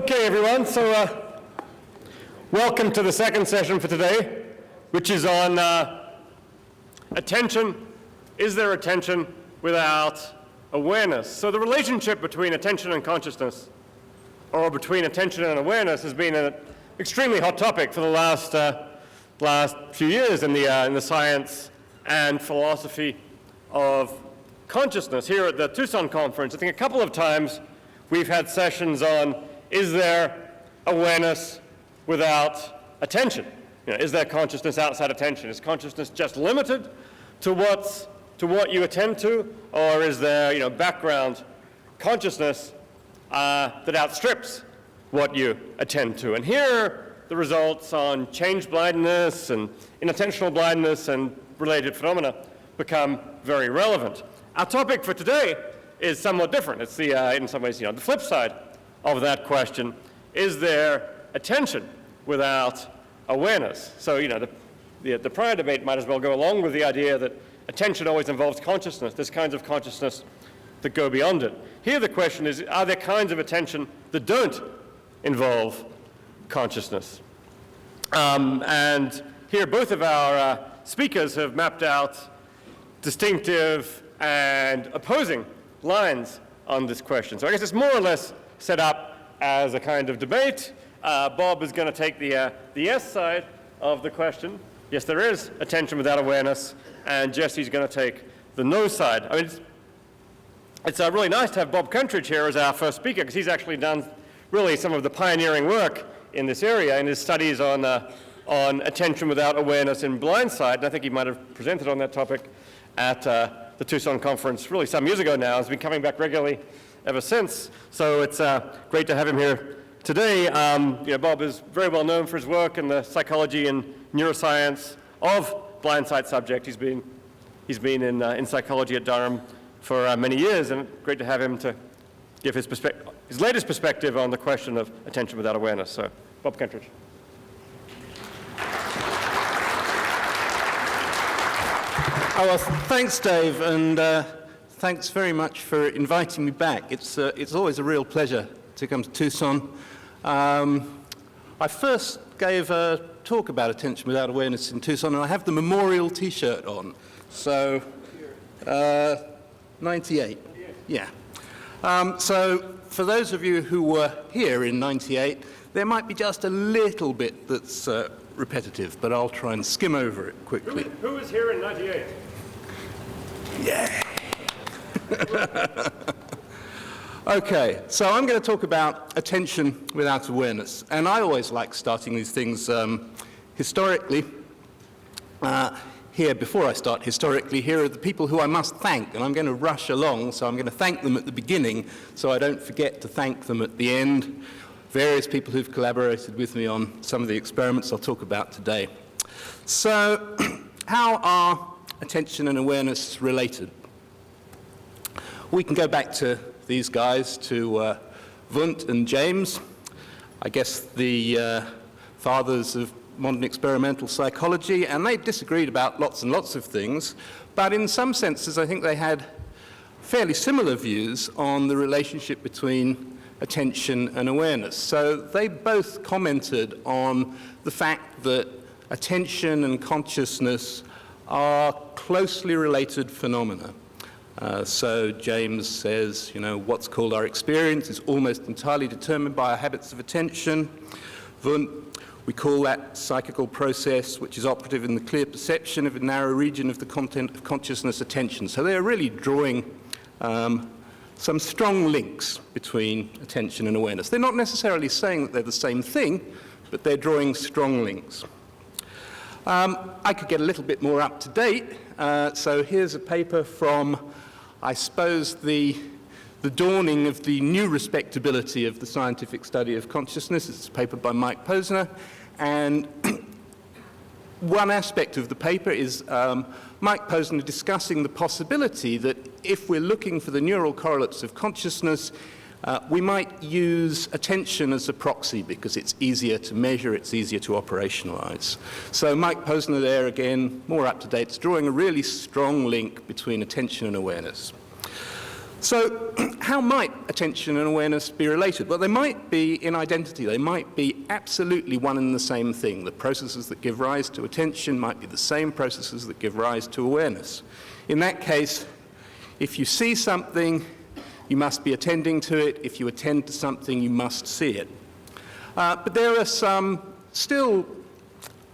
Okay, everyone, so welcome to the second session for today, which is on attention. Is there attention without awareness? So the relationship between attention and consciousness, or between attention and awareness, has been an extremely hot topic for the last few years in the science and philosophy of consciousness. Here at the Tucson conference, I think a couple of times we've had sessions on, is there awareness without attention? You know, is there consciousness outside attention? Is consciousness just limited to what you attend to, or is there, background consciousness that outstrips what you attend to? And here, the results on change blindness and inattentional blindness and related phenomena become very relevant. Our topic for today is somewhat different. It's in some ways, the flip side of that question. Is there attention without awareness? So, the prior debate might as well go along with the idea that attention always involves consciousness. There's kinds of consciousness that go beyond it. Here the question is, are there kinds of attention that don't involve consciousness? And here both of our speakers have mapped out distinctive and opposing lines on this question. So I guess it's more or less set up as a kind of debate. Bob is going to take the yes side of the question. Yes, there is attention without awareness. And Jesse's going to take the no side. I mean, it's really nice to have Bob Kentridge here as our first speaker, because he's actually done really some of the pioneering work in this area in his studies on attention without awareness in Blindsight. And I think he might have presented on that topic at the Tucson conference really some years ago now. He's been coming back regularly ever since. So it's great to have him here today. Bob is very well known for his work in the psychology and neuroscience of Blindsight subject. He's been in psychology at Durham for many years, and great to have him to give his latest perspective on the question of attention without awareness. So, Bob Kentridge. Oh, well, thanks, Dave, and thanks very much for inviting me back. It's always a real pleasure to come to Tucson. I first gave a talk about attention without awareness in Tucson, and I have the memorial T-shirt on. So, 98. Yeah. So, for those of you who were here in 98, there might be just a little bit that's repetitive, but I'll try and skim over it quickly. Who was here in 98? Yeah. Okay, so I'm going to talk about attention without awareness. And I always like starting these things historically. Here, before I start historically, here are the people who I must thank. And I'm going to rush along, so I'm going to thank them at the beginning so I don't forget to thank them at the end. Various people who've collaborated with me on some of the experiments I'll talk about today. So, how are attention and awareness related? We can go back to these guys, to Wundt and James, I guess the fathers of modern experimental psychology, and they disagreed about lots and lots of things, but in some senses I think they had fairly similar views on the relationship between attention and awareness. So they both commented on the fact that attention and consciousness are closely related phenomena. So James says, what's called our experience is almost entirely determined by our habits of attention. Wundt, we call that psychical process, which is operative in the clear perception of a narrow region of the content of consciousness attention. So they're really drawing some strong links between attention and awareness. They're not necessarily saying that they're the same thing, but they're drawing strong links. I could get a little bit more up to date. So here's a paper from, I suppose, the dawning of the new respectability of the scientific study of consciousness. It's a paper by Mike Posner. And one aspect of the paper is Mike Posner discussing the possibility that if we're looking for the neural correlates of consciousness, we might use attention as a proxy because it's easier to measure, it's easier to operationalize. So Mike Posner there, again, more up to date, is drawing a really strong link between attention and awareness. So how might attention and awareness be related? Well, they might be in identity. They might be absolutely one and the same thing. The processes that give rise to attention might be the same processes that give rise to awareness. In that case, if you see something, you must be attending to it. If you attend to something, you must see it. But there are some still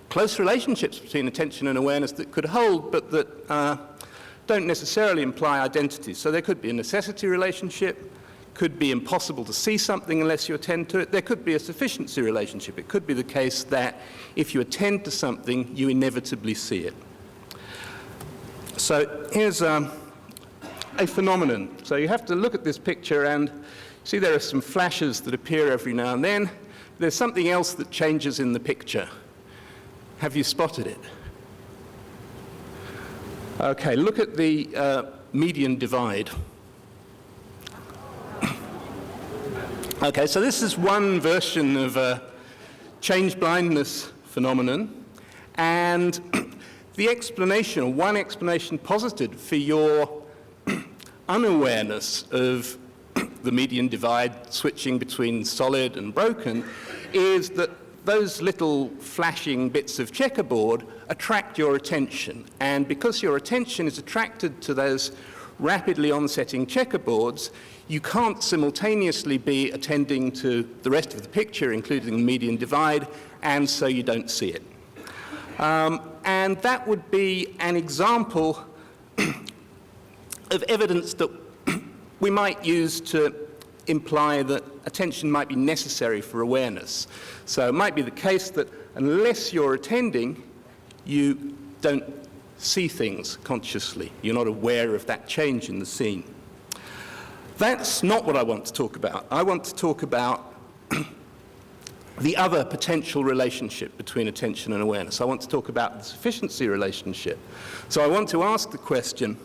close relationships between attention and awareness that could hold, but that don't necessarily imply identity. So there could be a necessity relationship, could be impossible to see something unless you attend to it. There could be a sufficiency relationship. It could be the case that if you attend to something, you inevitably see it. So here's a phenomenon. So you have to look at this picture and see there are some flashes that appear every now and then. There's something else that changes in the picture. Have you spotted it? Okay, look at the median divide. Okay, so this is one version of a change blindness phenomenon, and the explanation, or one explanation posited for your unawareness of the median divide switching between solid and broken is that those little flashing bits of checkerboard attract your attention. And because your attention is attracted to those rapidly onsetting checkerboards, you can't simultaneously be attending to the rest of the picture, including the median divide, and so you don't see it. And that would be an example of evidence that we might use to imply that attention might be necessary for awareness. So it might be the case that unless you're attending, you don't see things consciously. You're not aware of that change in the scene. That's not what I want to talk about. I want to talk about the other potential relationship between attention and awareness. I want to talk about the sufficiency relationship. So I want to ask the question,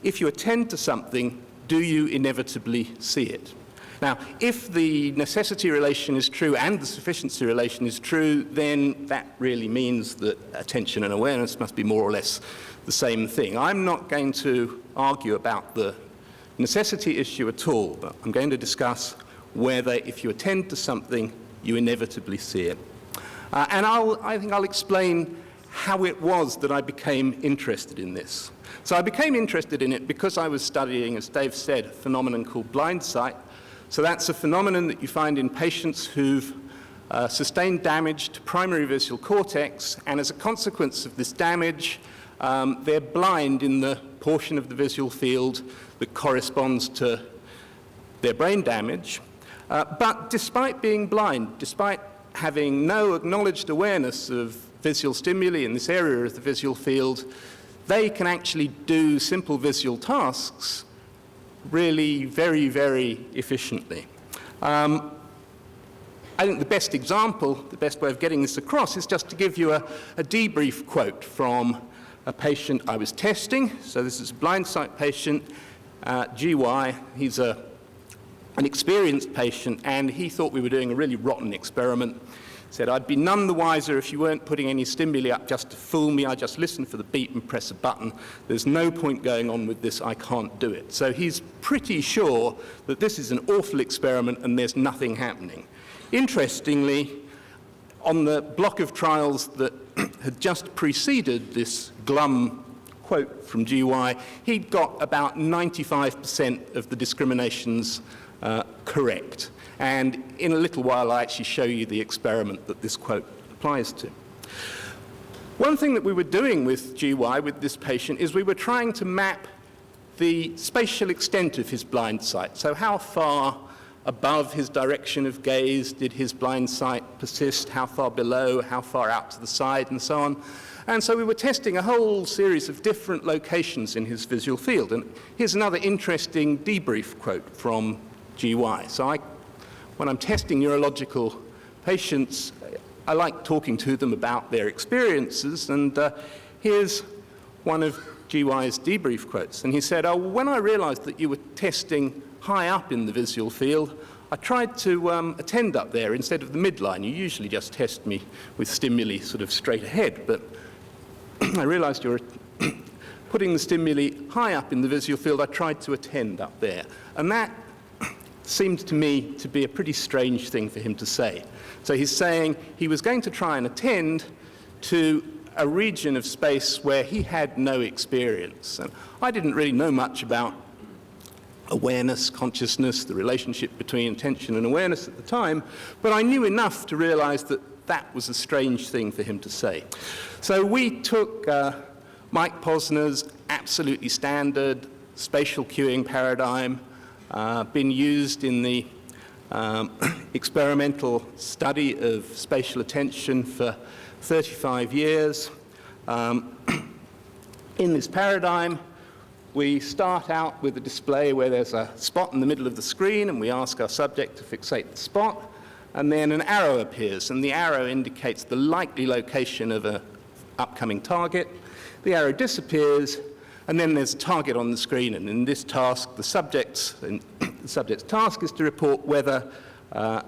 if you attend to something, do you inevitably see it? Now, if the necessity relation is true and the sufficiency relation is true, then that really means that attention and awareness must be more or less the same thing. I'm not going to argue about the necessity issue at all, but I'm going to discuss whether if you attend to something, you inevitably see it. And I think I'll explain how it was that I became interested in this. So I became interested in it because I was studying, as Dave said, a phenomenon called Blindsight. So that's a phenomenon that you find in patients who've sustained damage to primary visual cortex, and as a consequence of this damage, they're blind in the portion of the visual field that corresponds to their brain damage. But despite being blind, despite having no acknowledged awareness of visual stimuli in this area of the visual field, they can actually do simple visual tasks really very, very efficiently. I think the best example, the best way of getting this across is just to give you a debrief quote from a patient I was testing. So this is a Blindsight patient, GY. He's an experienced patient, and he thought we were doing a really rotten experiment. Said, I'd be none the wiser if you weren't putting any stimuli up just to fool me. I just listen for the beep and press a button. There's no point going on with this. I can't do it. So he's pretty sure that this is an awful experiment and there's nothing happening. Interestingly, on the block of trials that had just preceded this glum quote from GY, he'd got about 95% of the discriminations correct. And in a little while, I'll actually show you the experiment that this quote applies to. One thing that we were doing with GY, with this patient, is we were trying to map the spatial extent of his blind sight. So how far above his direction of gaze did his blind sight persist, how far below, how far out to the side, and so on. And so we were testing a whole series of different locations in his visual field. And here's another interesting debrief quote from GY. So when I'm testing neurological patients, I like talking to them about their experiences, and here's one of GY's debrief quotes. And he said, when I realized that you were testing high up in the visual field, I tried to attend up there instead of the midline. You usually just test me with stimuli sort of straight ahead, but I realized you were putting the stimuli high up in the visual field, I tried to attend up there. And that seemed to me to be a pretty strange thing for him to say. So he's saying he was going to try and attend to a region of space where he had no experience. And I didn't really know much about awareness, consciousness, the relationship between attention and awareness at the time, but I knew enough to realize that that was a strange thing for him to say. So we took Mike Posner's absolutely standard spatial cueing paradigm, been used in the experimental study of spatial attention for 35 years. In this paradigm, we start out with a display where there's a spot in the middle of the screen, and we ask our subject to fixate the spot, and then an arrow appears, and the arrow indicates the likely location of an upcoming target. The arrow disappears, and then there's a target on the screen, and in this task, the subject's task is to report whether a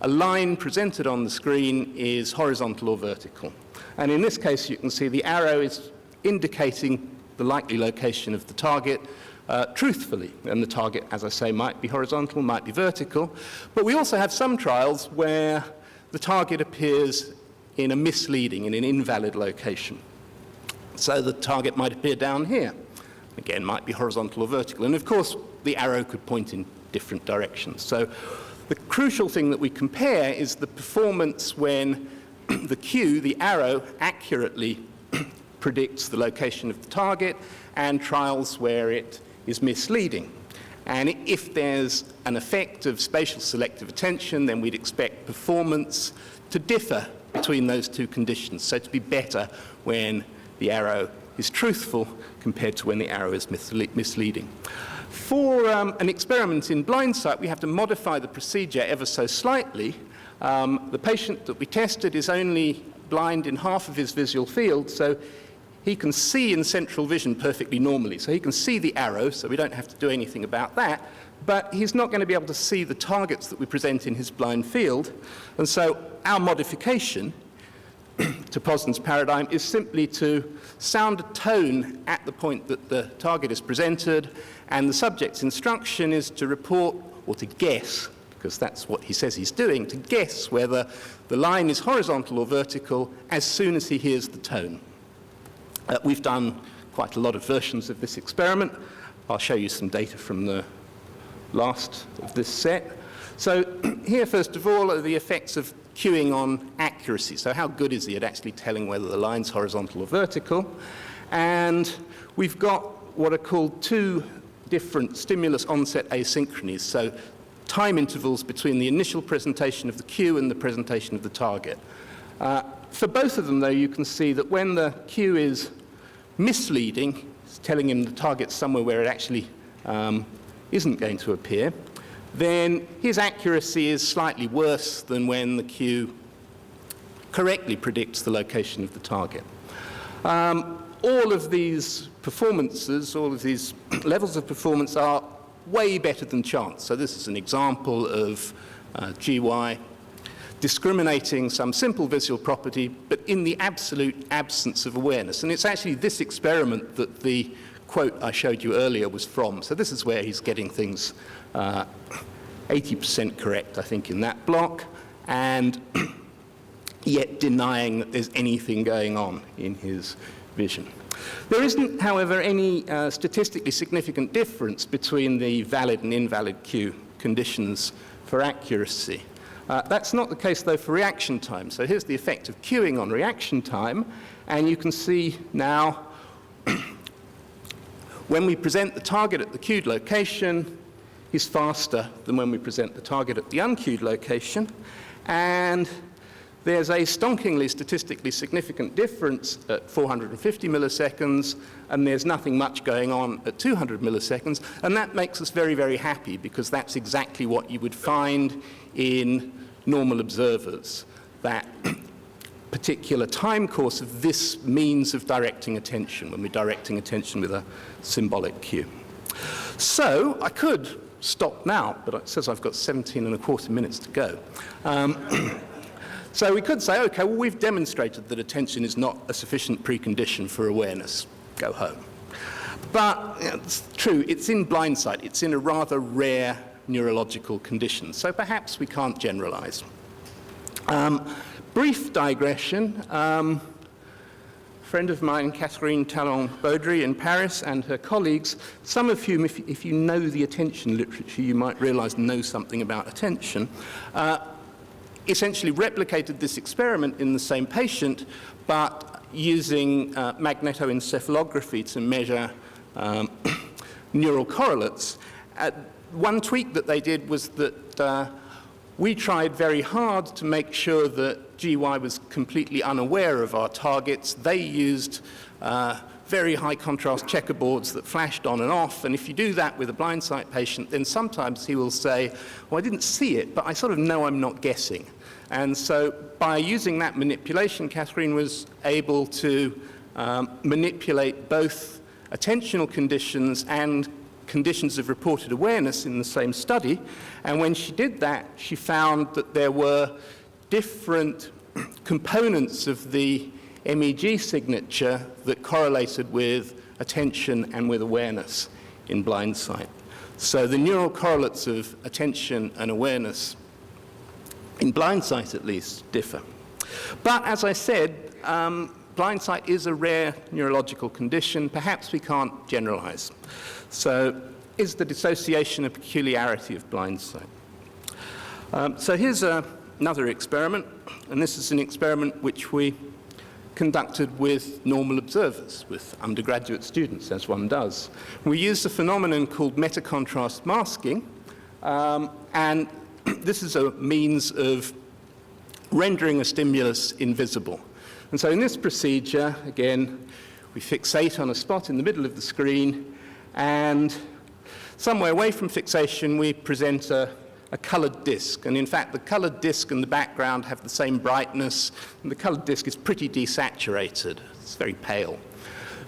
line presented on the screen is horizontal or vertical. And in this case, you can see the arrow is indicating the likely location of the target truthfully. And the target, as I say, might be horizontal, might be vertical. But we also have some trials where the target appears in a misleading, in an invalid location. So the target might appear down here. Again, might be horizontal or vertical. And of course, the arrow could point in different directions. So the crucial thing that we compare is the performance when the cue, the arrow, accurately predicts the location of the target, and trials where it is misleading. And if there's an effect of spatial selective attention, then we'd expect performance to differ between those two conditions, so to be better when the arrow is truthful compared to when the arrow is misleading. For an experiment in Blindsight, we have to modify the procedure ever so slightly. The patient that we tested is only blind in half of his visual field, so he can see in central vision perfectly normally. So he can see the arrow, so we don't have to do anything about that, but he's not going to be able to see the targets that we present in his blind field. And so our modification to Posner's paradigm is simply to sound a tone at the point that the target is presented, and the subject's instruction is to report, or to guess, because that's what he says he's doing, to guess whether the line is horizontal or vertical as soon as he hears the tone. We've done quite a lot of versions of this experiment. I'll show you some data from the last of this set. So here, first of all, are the effects of cueing on accuracy. So how good is he at actually telling whether the line's horizontal or vertical? And we've got what are called two different stimulus onset asynchronies, so time intervals between the initial presentation of the cue and the presentation of the target. For both of them, though, you can see that when the cue is misleading, it's telling him the target's somewhere where it actually isn't going to appear, then his accuracy is slightly worse than when the cue correctly predicts the location of the target. All of these performances, all of these levels of performance are way better than chance. So this is an example of GY discriminating some simple visual property, but in the absolute absence of awareness. And it's actually this experiment that the quote I showed you earlier was from. So this is where he's getting things 80% correct, I think, in that block, and yet denying that there's anything going on in his vision. There isn't, however, any statistically significant difference between the valid and invalid cue conditions for accuracy. That's not the case, though, for reaction time. So here's the effect of cueing on reaction time, and you can see now when we present the target at the cued location, he's faster than when we present the target at the uncued location, and there's a stonkingly statistically significant difference at 450 milliseconds, and there's nothing much going on at 200 milliseconds, and that makes us very, very happy, because that's exactly what you would find in normal observers, that particular time course of this means of directing attention, when we're directing attention with a symbolic cue. So I could stop now, but it says I've got 17 and a quarter minutes to go. So we could say, okay, well, we've demonstrated that attention is not a sufficient precondition for awareness. Go home. But it's true, it's in blindsight. It's in a rather rare neurological condition, so perhaps we can't generalize. Brief digression. A friend of mine, Catherine Talon-Baudry in Paris, and her colleagues, some of whom, if you know the attention literature, you might realize know something about attention, essentially replicated this experiment in the same patient, but using magnetoencephalography to measure neural correlates. One tweak that they did was that we tried very hard to make sure that GY was completely unaware of our targets. They used very high contrast checkerboards that flashed on and off, and if you do that with a blindsight patient, then sometimes he will say, well, I didn't see it, but I sort of know I'm not guessing. And so by using that manipulation, Catherine was able to manipulate both attentional conditions and conditions of reported awareness in the same study. And when she did that, she found that there were different components of the MEG signature that correlated with attention and with awareness in blindsight. So the neural correlates of attention and awareness, in blindsight at least, differ. But as I said, blindsight is a rare neurological condition. Perhaps we can't generalize. So is the dissociation a peculiarity of blindsight? So here's another experiment, and this is an experiment which we conducted with normal observers, with undergraduate students, as one does. We used a phenomenon called metacontrast masking, and this is a means of rendering a stimulus invisible. And so in this procedure, again, we fixate on a spot in the middle of the screen, and somewhere away from fixation, we present a colored disk. And in fact, the colored disk and the background have the same brightness, and the colored disk is pretty desaturated. It's very pale.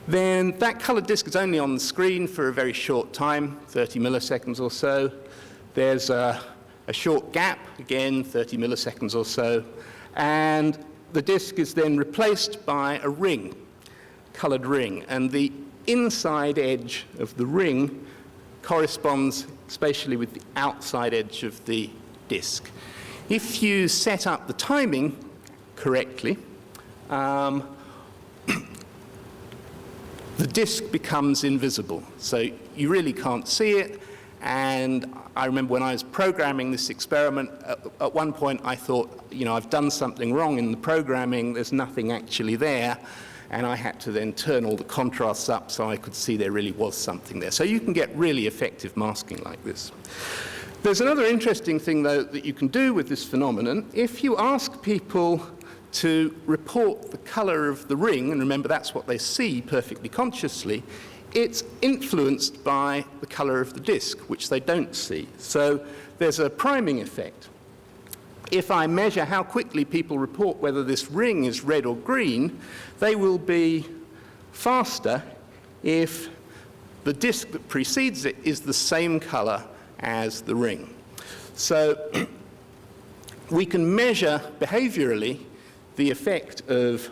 Then that colored disk is only on the screen for a very short time, 30 milliseconds or so. There's a short gap, again, 30 milliseconds or so, and the disk is then replaced by a ring, colored ring, and the inside edge of the ring corresponds spatially with the outside edge of the disk. If you set up the timing correctly, the disk becomes invisible, so you really can't see it. And I remember when I was programming this experiment, at one point I thought, you know, I've done something wrong in the programming, there's nothing actually there, and I had to then turn all the contrasts up so I could see there really was something there. So you can get really effective masking like this. There's another interesting thing, though, that you can do with this phenomenon. If you ask people to report the color of the ring, and remember that's what they see perfectly consciously, it's influenced by the color of the disk, which they don't see. So there's a priming effect. If I measure how quickly people report whether this ring is red or green, they will be faster if the disk that precedes it is the same color as the ring. So we can measure behaviorally the effect of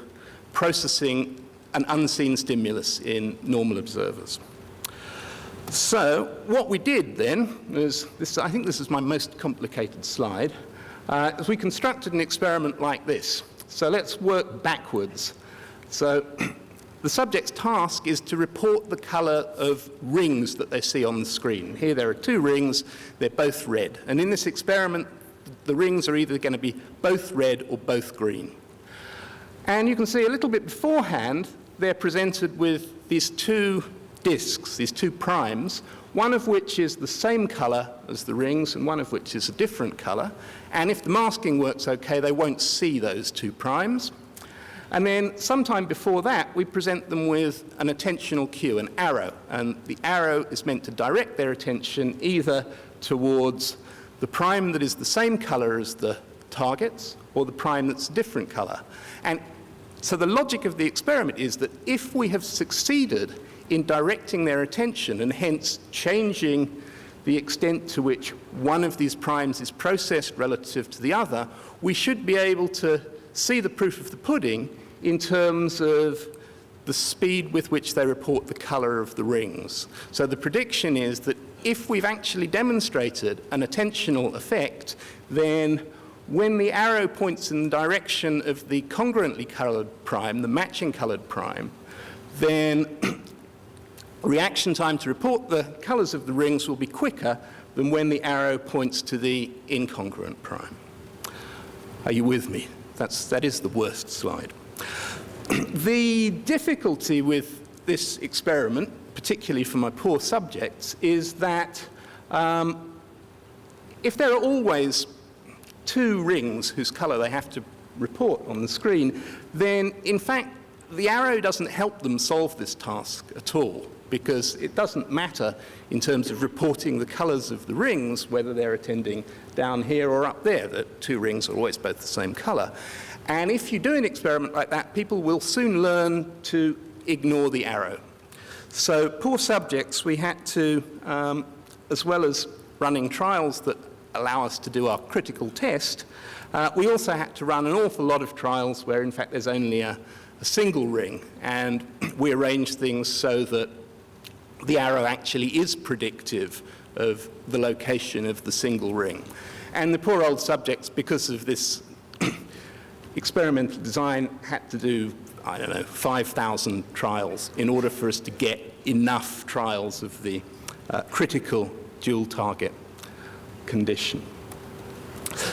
processing an unseen stimulus in normal observers. So what we did then was, I think this is my most complicated slide, is we constructed an experiment like this. So let's work backwards. So the subject's task is to report the color of rings that they see on the screen. Here there are two rings, they're both red. And in this experiment, the rings are either going to be both red or both green. And you can see a little bit beforehand, they're presented with these two disks, these two primes, one of which is the same color as the rings and one of which is a different color. And if the masking works okay, they won't see those two primes. And then sometime before that, we present them with an attentional cue, an arrow. And the arrow is meant to direct their attention either towards the prime that is the same color as the targets or the prime that's a different color. And so the logic of the experiment is that if we have succeeded in directing their attention and hence changing the extent to which one of these primes is processed relative to the other, we should be able to see the proof of the pudding in terms of the speed with which they report the color of the rings. So the prediction is that if we've actually demonstrated an attentional effect, then when the arrow points in the direction of the congruently colored prime, the matching colored prime, then reaction time to report the colors of the rings will be quicker than when the arrow points to the incongruent prime. Are you with me? That is the worst slide. The difficulty with this experiment, particularly for my poor subjects, is that if there are always two rings whose color they have to report on the screen, then in fact the arrow doesn't help them solve this task at all, because it doesn't matter in terms of reporting the colors of the rings whether they're attending down here or up there. The two rings are always both the same color. And if you do an experiment like that, people will soon learn to ignore the arrow. So poor subjects, we had to, as well as running trials that allow us to do our critical test, we also had to run an awful lot of trials where in fact there's only a single ring, and we arrange things so that the arrow actually is predictive of the location of the single ring. And the poor old subjects, because of this experimental design, had to do, 5,000 trials in order for us to get enough trials of the critical dual target condition.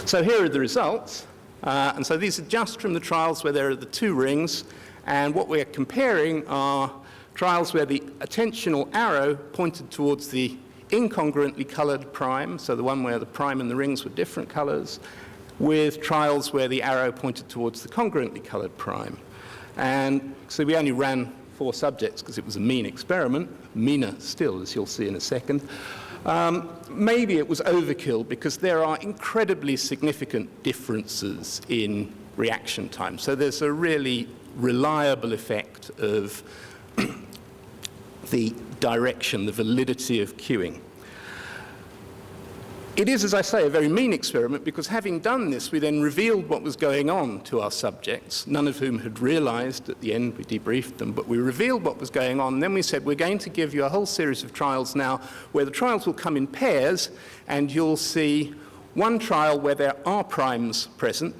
So here are the results. And so these are just from the trials where there are the two rings, and what we're comparing are trials where the attentional arrow pointed towards the incongruently colored prime, so the one where the prime and the rings were different colors, with trials where the arrow pointed towards the congruently colored prime. And so we only ran 4 subjects because it was a mean experiment, meaner still, as you'll see in a second. Maybe it was overkill because there are incredibly significant differences in reaction time. So there's a really reliable effect of the direction, the validity of queuing. It is, as I say, a very mean experiment because having done this, we then revealed what was going on to our subjects, none of whom had realized. At the end, we debriefed them, but we revealed what was going on. And then we said, we're going to give you a whole series of trials now where the trials will come in pairs, and you'll see one trial where there are primes present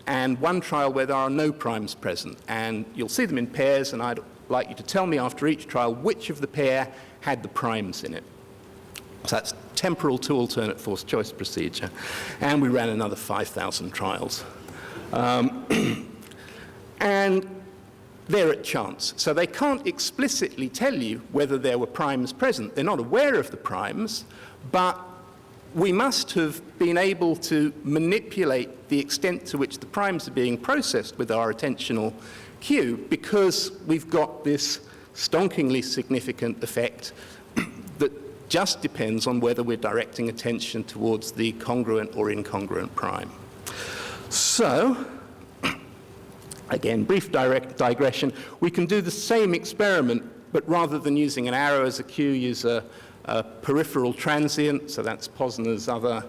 and one trial where there are no primes present. And you'll see them in pairs, and I'd like you to tell me after each trial which of the pair had the primes in it. So that's temporal to alternate force choice procedure. And we ran another 5,000 trials. And they're at chance. So they can't explicitly tell you whether there were primes present. They're not aware of the primes, but we must have been able to manipulate the extent to which the primes are being processed with our attentional cue, because we've got this stonkingly significant effect that just depends on whether we're directing attention towards the congruent or incongruent prime. So, again, brief digression, we can do the same experiment, but rather than using an arrow as a cue, use a peripheral transient. So that's Posner's other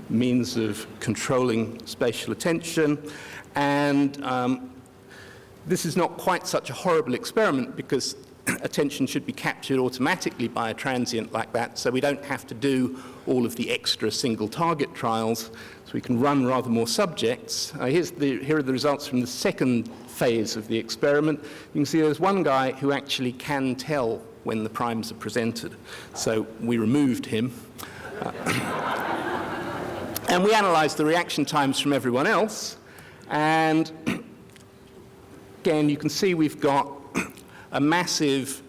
means of controlling spatial attention. And this is not quite such a horrible experiment because attention should be captured automatically by a transient like that, so we don't have to do all of the extra single target trials, so we can run rather more subjects. Here are the results from the second phase of the experiment. You can see there's one guy who actually can tell when the primes are presented, so we removed him. And we analyzed the reaction times from everyone else, and again, you can see we've got a massive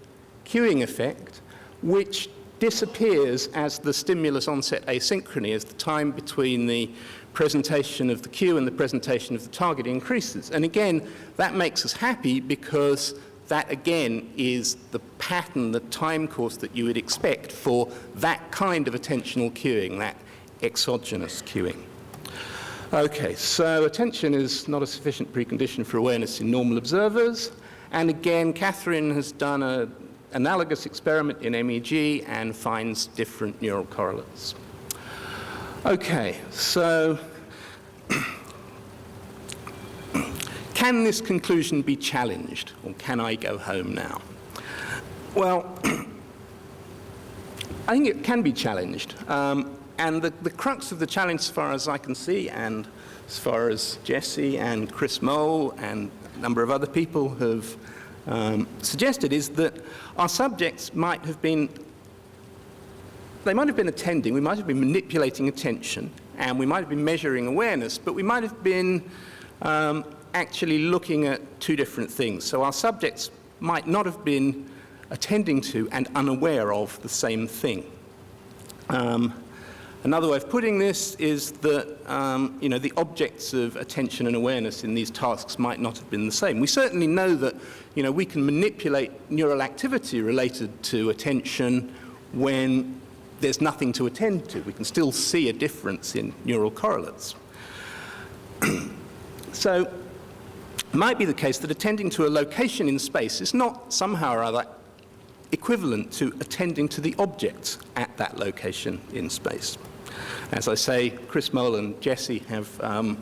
queuing effect, which disappears as the stimulus onset asynchrony, as the time between the presentation of the cue and the presentation of the target increases. And again, that makes us happy because that, again, is the pattern, the time course that you would expect for that kind of attentional queuing, that exogenous queuing. Okay, so attention is not a sufficient precondition for awareness in normal observers. And again, Catherine has done an analogous experiment in MEG and finds different neural correlates. Okay, so can this conclusion be challenged, or can I go home now? Well, I think it can be challenged. And the crux of the challenge, as far as I can see, and as far as Jesse and Chris Mole and a number of other people have suggested, is that our subjects might have been attending, we might have been manipulating attention, and we might have been measuring awareness, but we might have been actually looking at two different things. So our subjects might not have been attending to and unaware of the same thing. Another way of putting this is that the objects of attention and awareness in these tasks might not have been the same. We certainly know that we can manipulate neural activity related to attention when there's nothing to attend to. We can still see a difference in neural correlates. So it might be the case that attending to a location in space is not somehow or other equivalent to attending to the objects at that location in space. As I say, Chris Mole and Jesse have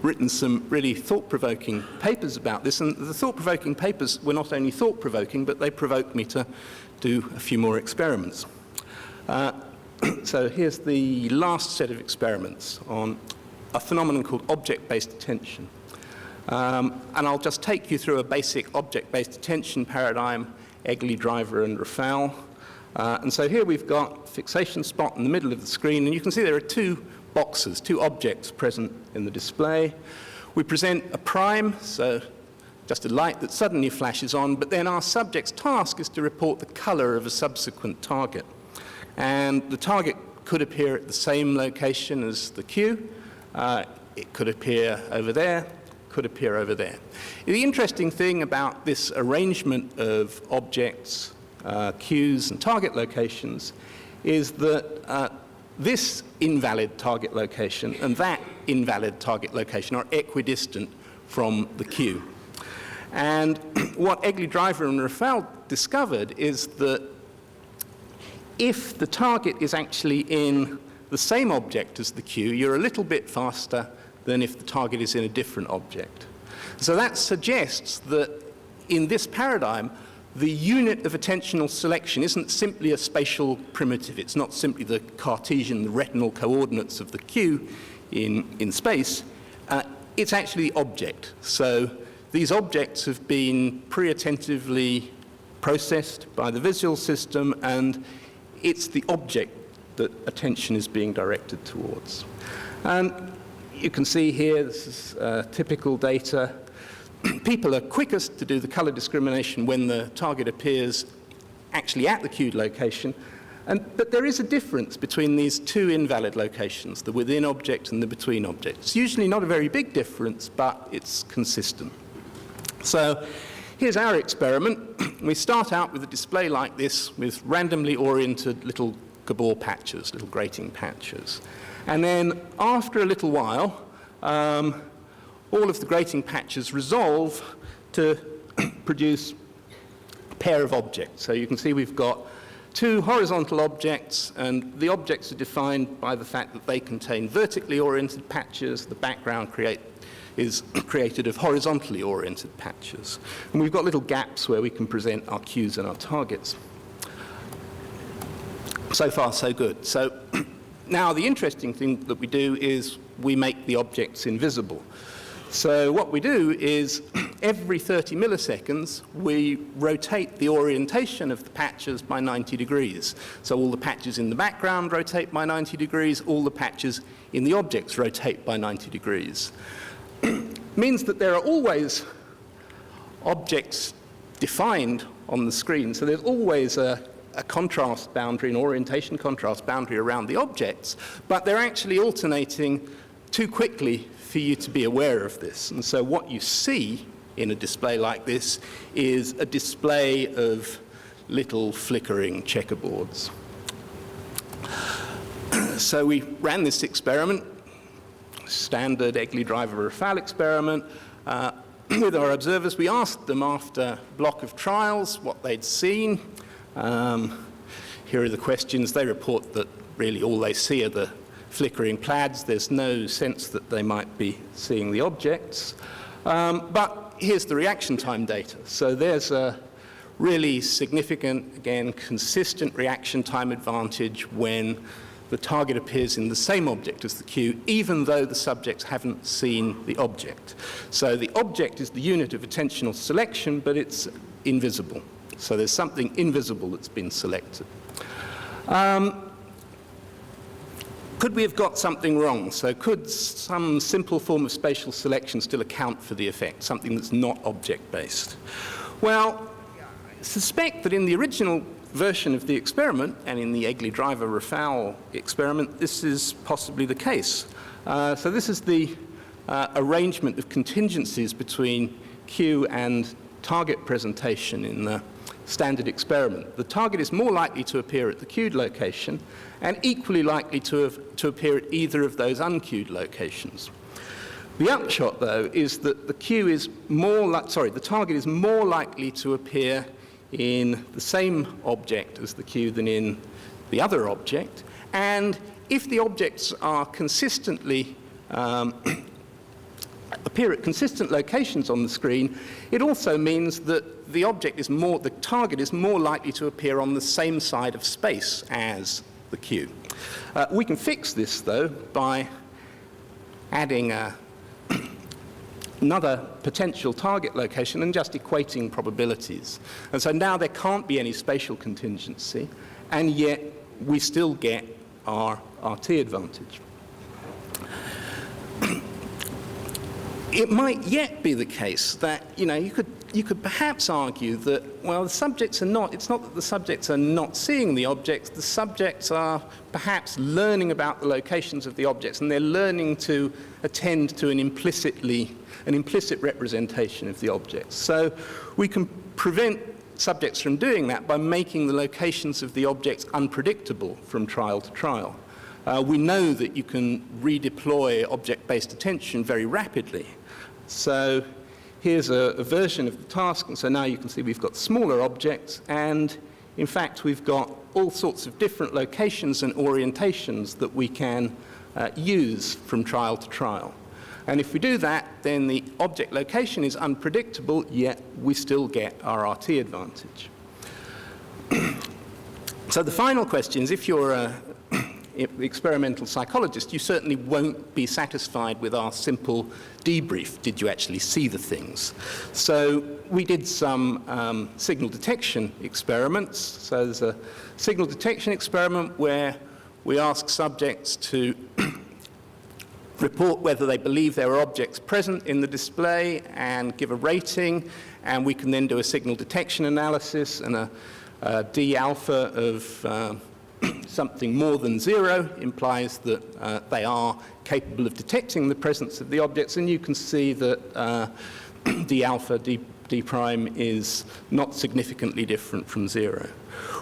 written some really thought-provoking papers about this, and the thought-provoking papers were not only thought-provoking, but they provoked me to do a few more experiments. So here's the last set of experiments on a phenomenon called object-based attention. And I'll just take you through a basic object-based attention paradigm, Egley, Driver, and Rafal. And so here we've got fixation spot in the middle of the screen, and you can see there are two boxes, two objects present in the display. We present a prime, so just a light that suddenly flashes on, but then our subject's task is to report the color of a subsequent target. And the target could appear at the same location as the cue. It could appear over there, could appear over there. The interesting thing about this arrangement of objects, cues, and target locations is that this invalid target location and that invalid target location are equidistant from the cue. And what Egley, Driver, and Rafal discovered is that if the target is actually in the same object as the cue, you're a little bit faster than if the target is in a different object. So that suggests that in this paradigm, the unit of attentional selection isn't simply a spatial primitive. It's not simply the Cartesian, the retinal coordinates of the cue in space. It's actually the object. So these objects have been pre-attentively processed by the visual system, and it's the object that attention is being directed towards. And you can see here, this is typical data. People are quickest to do the color discrimination when the target appears actually at the cued location. But there is a difference between these two invalid locations, the within object and the between object. It's usually not a very big difference, but it's consistent. So here's our experiment. We start out with a display like this with randomly oriented little Gabor patches, little grating patches. And then after a little while, all of the grating patches resolve to produce a pair of objects. So you can see we've got two horizontal objects, and the objects are defined by the fact that they contain vertically oriented patches. The background is created of horizontally oriented patches. And we've got little gaps where we can present our cues and our targets. So far, so good. So now the interesting thing that we do is we make the objects invisible. So what we do is every 30 milliseconds, we rotate the orientation of the patches by 90 degrees. So all the patches in the background rotate by 90 degrees, all the patches in the objects rotate by 90 degrees. Means that there are always objects defined on the screen. So there's always a contrast boundary, an orientation contrast boundary around the objects, but they're actually alternating too quickly for you to be aware of this. And so what you see in a display like this is a display of little flickering checkerboards. So we ran this experiment, standard Egley, Driver, Rafal experiment, with our observers. We asked them after a block of trials what they'd seen. Here are the questions. They report that really all they see are the flickering plaids. There's no sense that they might be seeing the objects. But here's the reaction time data. So there's a really significant, again, consistent reaction time advantage when the target appears in the same object as the cue, even though the subjects haven't seen the object. So the object is the unit of attentional selection, but it's invisible. So there's something invisible that's been selected. Could we have got something wrong? So could some simple form of spatial selection still account for the effect, something that's not object-based? Well, I suspect that in the original version of the experiment, and in the Egli-Driver-Rafal experiment, this is possibly the case. So this is the arrangement of contingencies between cue and target presentation in the standard experiment. The target is more likely to appear at the cued location and equally likely to appear at either of those uncued locations. The upshot, though, is that the target is more likely to appear in the same object as the cue than in the other object, and if the objects are consistently appear at consistent locations on the screen, it also means that the target is more likely to appear on the same side of space as the cue. We can fix this, though, by adding another potential target location and just equating probabilities. And so now there can't be any spatial contingency, and yet we still get our RT advantage. It might yet be the case that, you could perhaps argue that, well, it's not that the subjects are not seeing the objects, the subjects are perhaps learning about the locations of the objects, and they're learning to attend to an implicit representation of the objects. So we can prevent subjects from doing that by making the locations of the objects unpredictable from trial to trial. We know that you can redeploy object-based attention very rapidly. So here's a version of the task, and so now you can see we've got smaller objects, and in fact we've got all sorts of different locations and orientations that we can use from trial to trial. And if we do that, then the object location is unpredictable, yet we still get our RT advantage. So the final question is, if you're an experimental psychologist, you certainly won't be satisfied with our simple debrief. Did you actually see the things? So we did some signal detection experiments. So there's a signal detection experiment where we ask subjects to report whether they believe there are objects present in the display and give a rating, and we can then do a signal detection analysis, and a D alpha of something more than 0 implies that they are capable of detecting the presence of the objects, and you can see that D alpha, D prime is not significantly different from 0.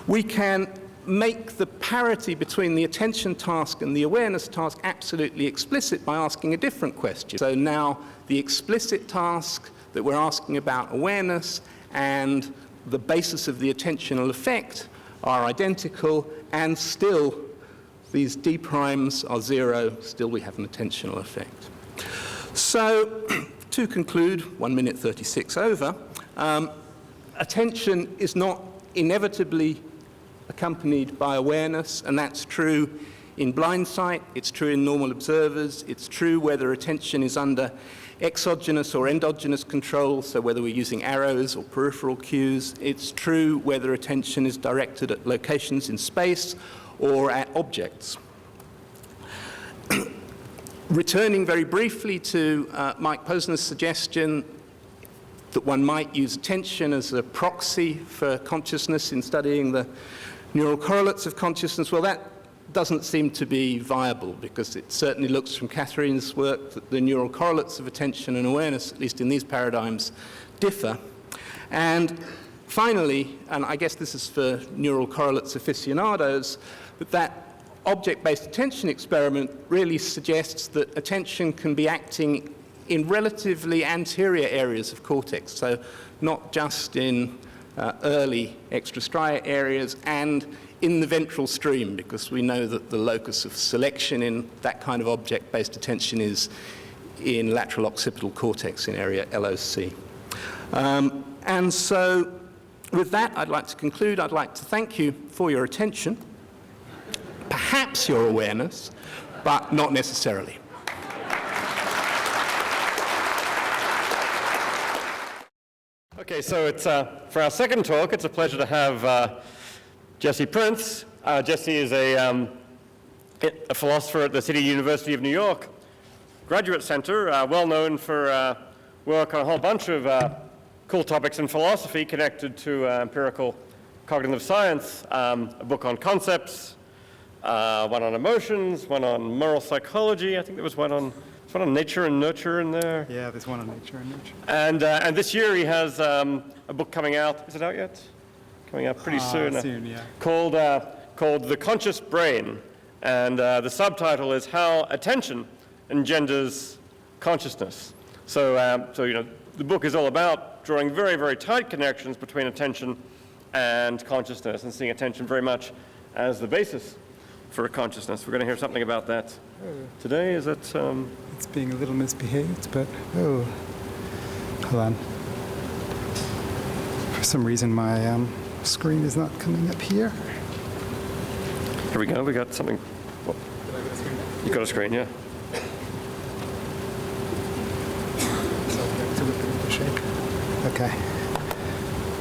We can make the parity between the attention task and the awareness task absolutely explicit by asking a different question. So now the explicit task that we're asking about awareness and the basis of the attentional effect are identical, and still these D primes are 0, still we have an attentional effect. So to conclude, 1 minute 36 over, attention is not inevitably accompanied by awareness, and that's true in Blindsight, it's true in normal observers, it's true whether attention is under exogenous or endogenous control, so whether we're using arrows or peripheral cues. It's true whether attention is directed at locations in space or at objects. Returning very briefly to Mike Posner's suggestion that one might use attention as a proxy for consciousness in studying the neural correlates of consciousness, well, that doesn't seem to be viable, because it certainly looks from Catherine's work that the neural correlates of attention and awareness, at least in these paradigms, differ. And finally, and I guess this is for neural correlates aficionados, that object-based attention experiment really suggests that attention can be acting in relatively anterior areas of cortex, so not just in early extrastriate areas and in the ventral stream, because we know that the locus of selection in that kind of object-based attention is in lateral occipital cortex in area LOC. And so with that, I'd like to conclude. I'd like to thank you for your attention, perhaps your awareness, but not necessarily. Okay, so it's, for our second talk, it's a pleasure to have Jesse Prinz. Jesse is a philosopher at the City University of New York Graduate Center, well known for work on a whole bunch of cool topics in philosophy connected to empirical cognitive science, a book on concepts, one on emotions, one on moral psychology. I think there was one on nature and nurture in there. Yeah, there's one on nature and nurture. And this year he has a book coming out. Is it out yet? Coming out pretty soon. Soon, yeah. Called The Conscious Brain. And the subtitle is How Attention Engenders Consciousness. So, you know, the book is all about drawing very, very tight connections between attention and consciousness, and seeing attention very much as the basis for consciousness. We're going to hear something about that today. Is it? It's being a little misbehaved, but oh, hold on. For some reason, my screen is not coming up here. Here we go. We got something. Oh. You got a screen, yeah. Okay.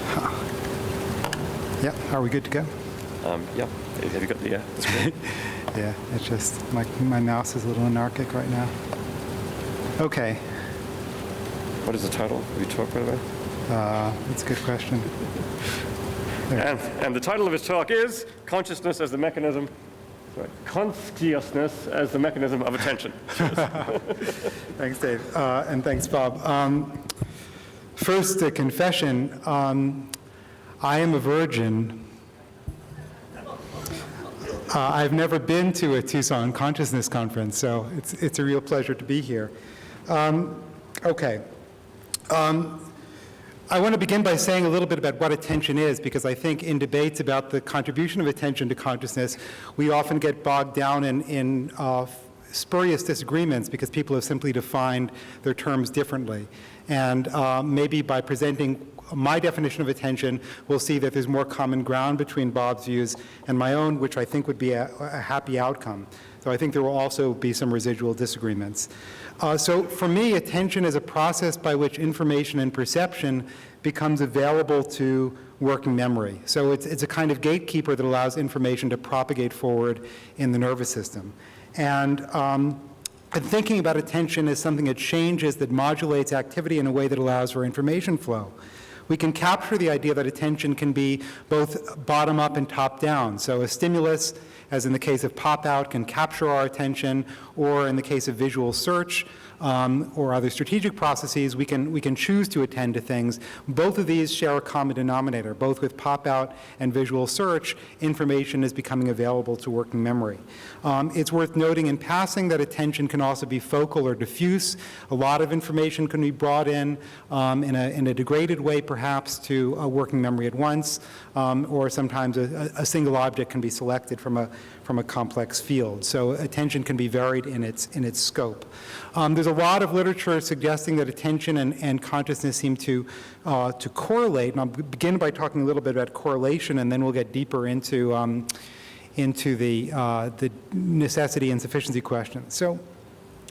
Huh. Yeah, are we good to go? Yeah. Have you got the screen? Yeah, it's just my mouse is a little anarchic right now. Okay. What is the title of your talk, by the way? That's a good question. And the title of his talk is Consciousness as the Mechanism. Sorry, Consciousness as the Mechanism of Attention. Thanks, Dave, and thanks, Bob. First, a confession. I am a virgin. I've never been to a Tucson consciousness conference, so it's a real pleasure to be here. Okay. I want to begin by saying a little bit about what attention is, because I think in debates about the contribution of attention to consciousness, we often get bogged down in spurious disagreements because people have simply defined their terms differently. And maybe by presenting my definition of attention, we'll see that there's more common ground between Bob's views and my own, which I think would be a happy outcome. So I think there will also be some residual disagreements. So for me, attention is a process by which information and perception becomes available to working memory. So it's a kind of gatekeeper that allows information to propagate forward in the nervous system. And thinking about attention as something that changes, that modulates activity in a way that allows for information flow. We can capture the idea that attention can be both bottom-up and top-down. So a stimulus, as in the case of pop-out, can capture our attention, or in the case of visual search, or other strategic processes, we can choose to attend to things. Both of these share a common denominator. Both with pop-out and visual search, information is becoming available to working memory. It's worth noting in passing that attention can also be focal or diffuse. A lot of information can be brought in a degraded way, perhaps, to a working memory at once, or sometimes a single object can be selected from a complex field. So attention can be varied in its scope. There's a lot of literature suggesting that attention and consciousness seem to correlate, and I'll begin by talking a little bit about correlation, and then we'll get deeper into the necessity and sufficiency question. So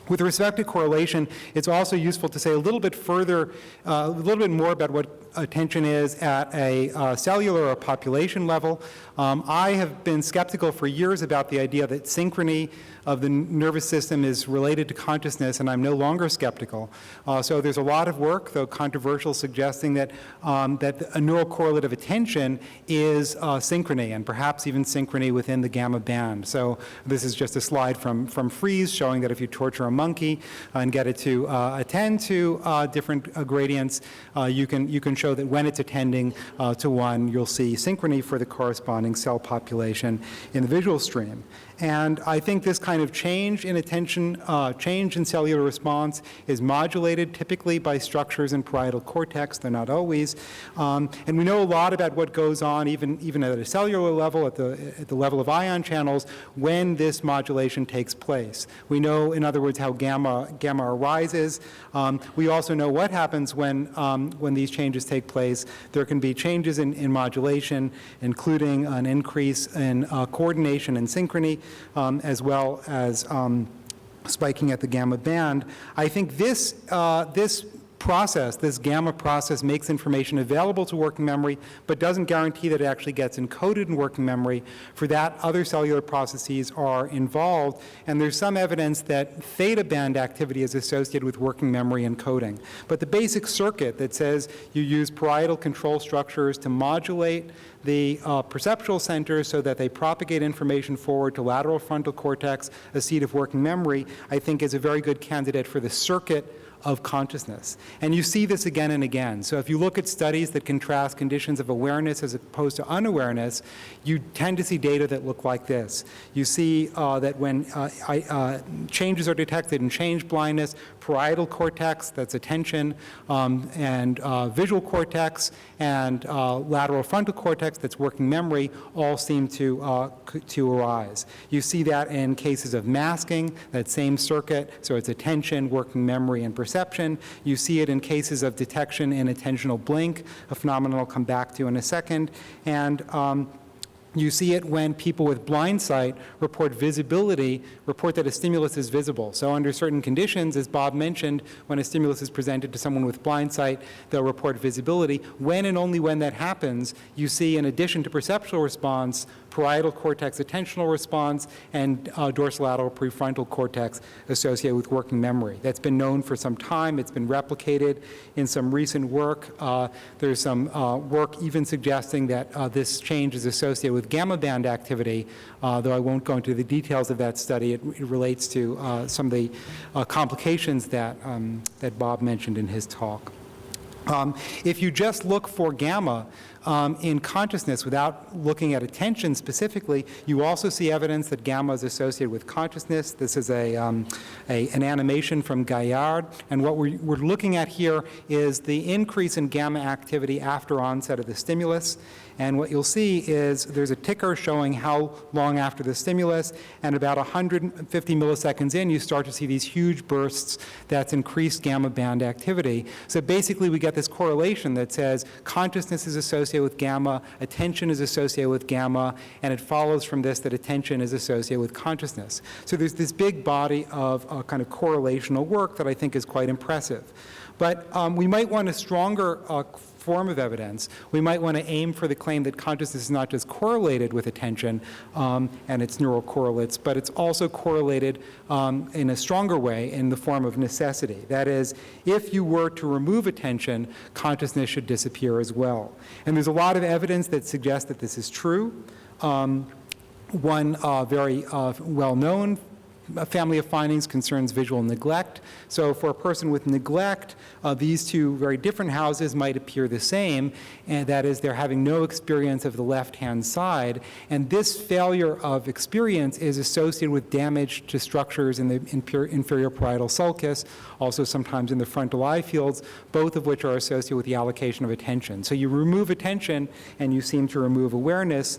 with respect to correlation, it's also useful to say a little bit further, a little bit more about what attention is at a cellular or population level. I have been skeptical for years about the idea that synchrony of the nervous system is related to consciousness, and I'm no longer skeptical. So there's a lot of work, though controversial, suggesting that a neural correlate of attention is synchrony, and perhaps even synchrony within the gamma band. So this is just a slide from Freeze showing that if you torture a monkey and get it to attend to different gradients, you can show that when it's attending to one, you'll see synchrony for the corresponding cell population in the visual stream. And I think this kind of change in attention, change in cellular response is modulated typically by structures in parietal cortex. They're not always. And we know a lot about what goes on even at a cellular level, at the level of ion channels, when this modulation takes place. We know, in other words, how gamma arises. We also know what happens when these changes take place. There can be changes in modulation, including an increase in coordination and synchrony, as well as spiking at the gamma band. I think this process, this gamma process, makes information available to working memory, but doesn't guarantee that it actually gets encoded in working memory. For that, other cellular processes are involved, and there's some evidence that theta band activity is associated with working memory encoding. But the basic circuit that says you use parietal control structures to modulate the perceptual centers so that they propagate information forward to lateral frontal cortex, a seat of working memory, I think is a very good candidate for the circuit of consciousness. And you see this again and again. So if you look at studies that contrast conditions of awareness as opposed to unawareness, you tend to see data that look like this. You see that when changes are detected in change blindness, parietal cortex, that's attention, and visual cortex, and lateral frontal cortex, that's working memory, all seem to arise. You see that in cases of masking, that same circuit, so it's attention, working memory, and perception. You see it in cases of detection in attentional blink, a phenomenon I'll come back to in a second. And you see it when people with blindsight report visibility, report that a stimulus is visible. So under certain conditions, as Bob mentioned, when a stimulus is presented to someone with blindsight, they'll report visibility. When and only when that happens, you see, in addition to perceptual response, parietal cortex attentional response, and dorsolateral prefrontal cortex associated with working memory. That's been known for some time. It's been replicated in some recent work. There's some work even suggesting that this change is associated with gamma band activity, though I won't go into the details of that study. It relates to some of the complications that Bob mentioned in his talk. If you just look for gamma in consciousness without looking at attention specifically, you also see evidence that gamma is associated with consciousness. This is an animation from Gaillard, and what we're looking at here is the increase in gamma activity after onset of the stimulus. And what you'll see is there's a ticker showing how long after the stimulus, and about 150 milliseconds in, you start to see these huge bursts. That's increased gamma band activity. So basically, we get this correlation that says consciousness is associated with gamma, attention is associated with gamma, and it follows from this that attention is associated with consciousness. So there's this big body of kind of correlational work that I think is quite impressive. But we might want a stronger form of evidence. We might want to aim for the claim that consciousness is not just correlated with attention and its neural correlates, but it's also correlated in a stronger way in the form of necessity. That is, if you were to remove attention, consciousness should disappear as well. And there's a lot of evidence that suggests that this is true. One very well-known family of findings concerns visual neglect. So for a person with neglect, these two very different houses might appear the same, and that is they're having no experience of the left-hand side. And this failure of experience is associated with damage to structures in the inferior parietal sulcus, also sometimes in the frontal eye fields, both of which are associated with the allocation of attention. So you remove attention and you seem to remove awareness.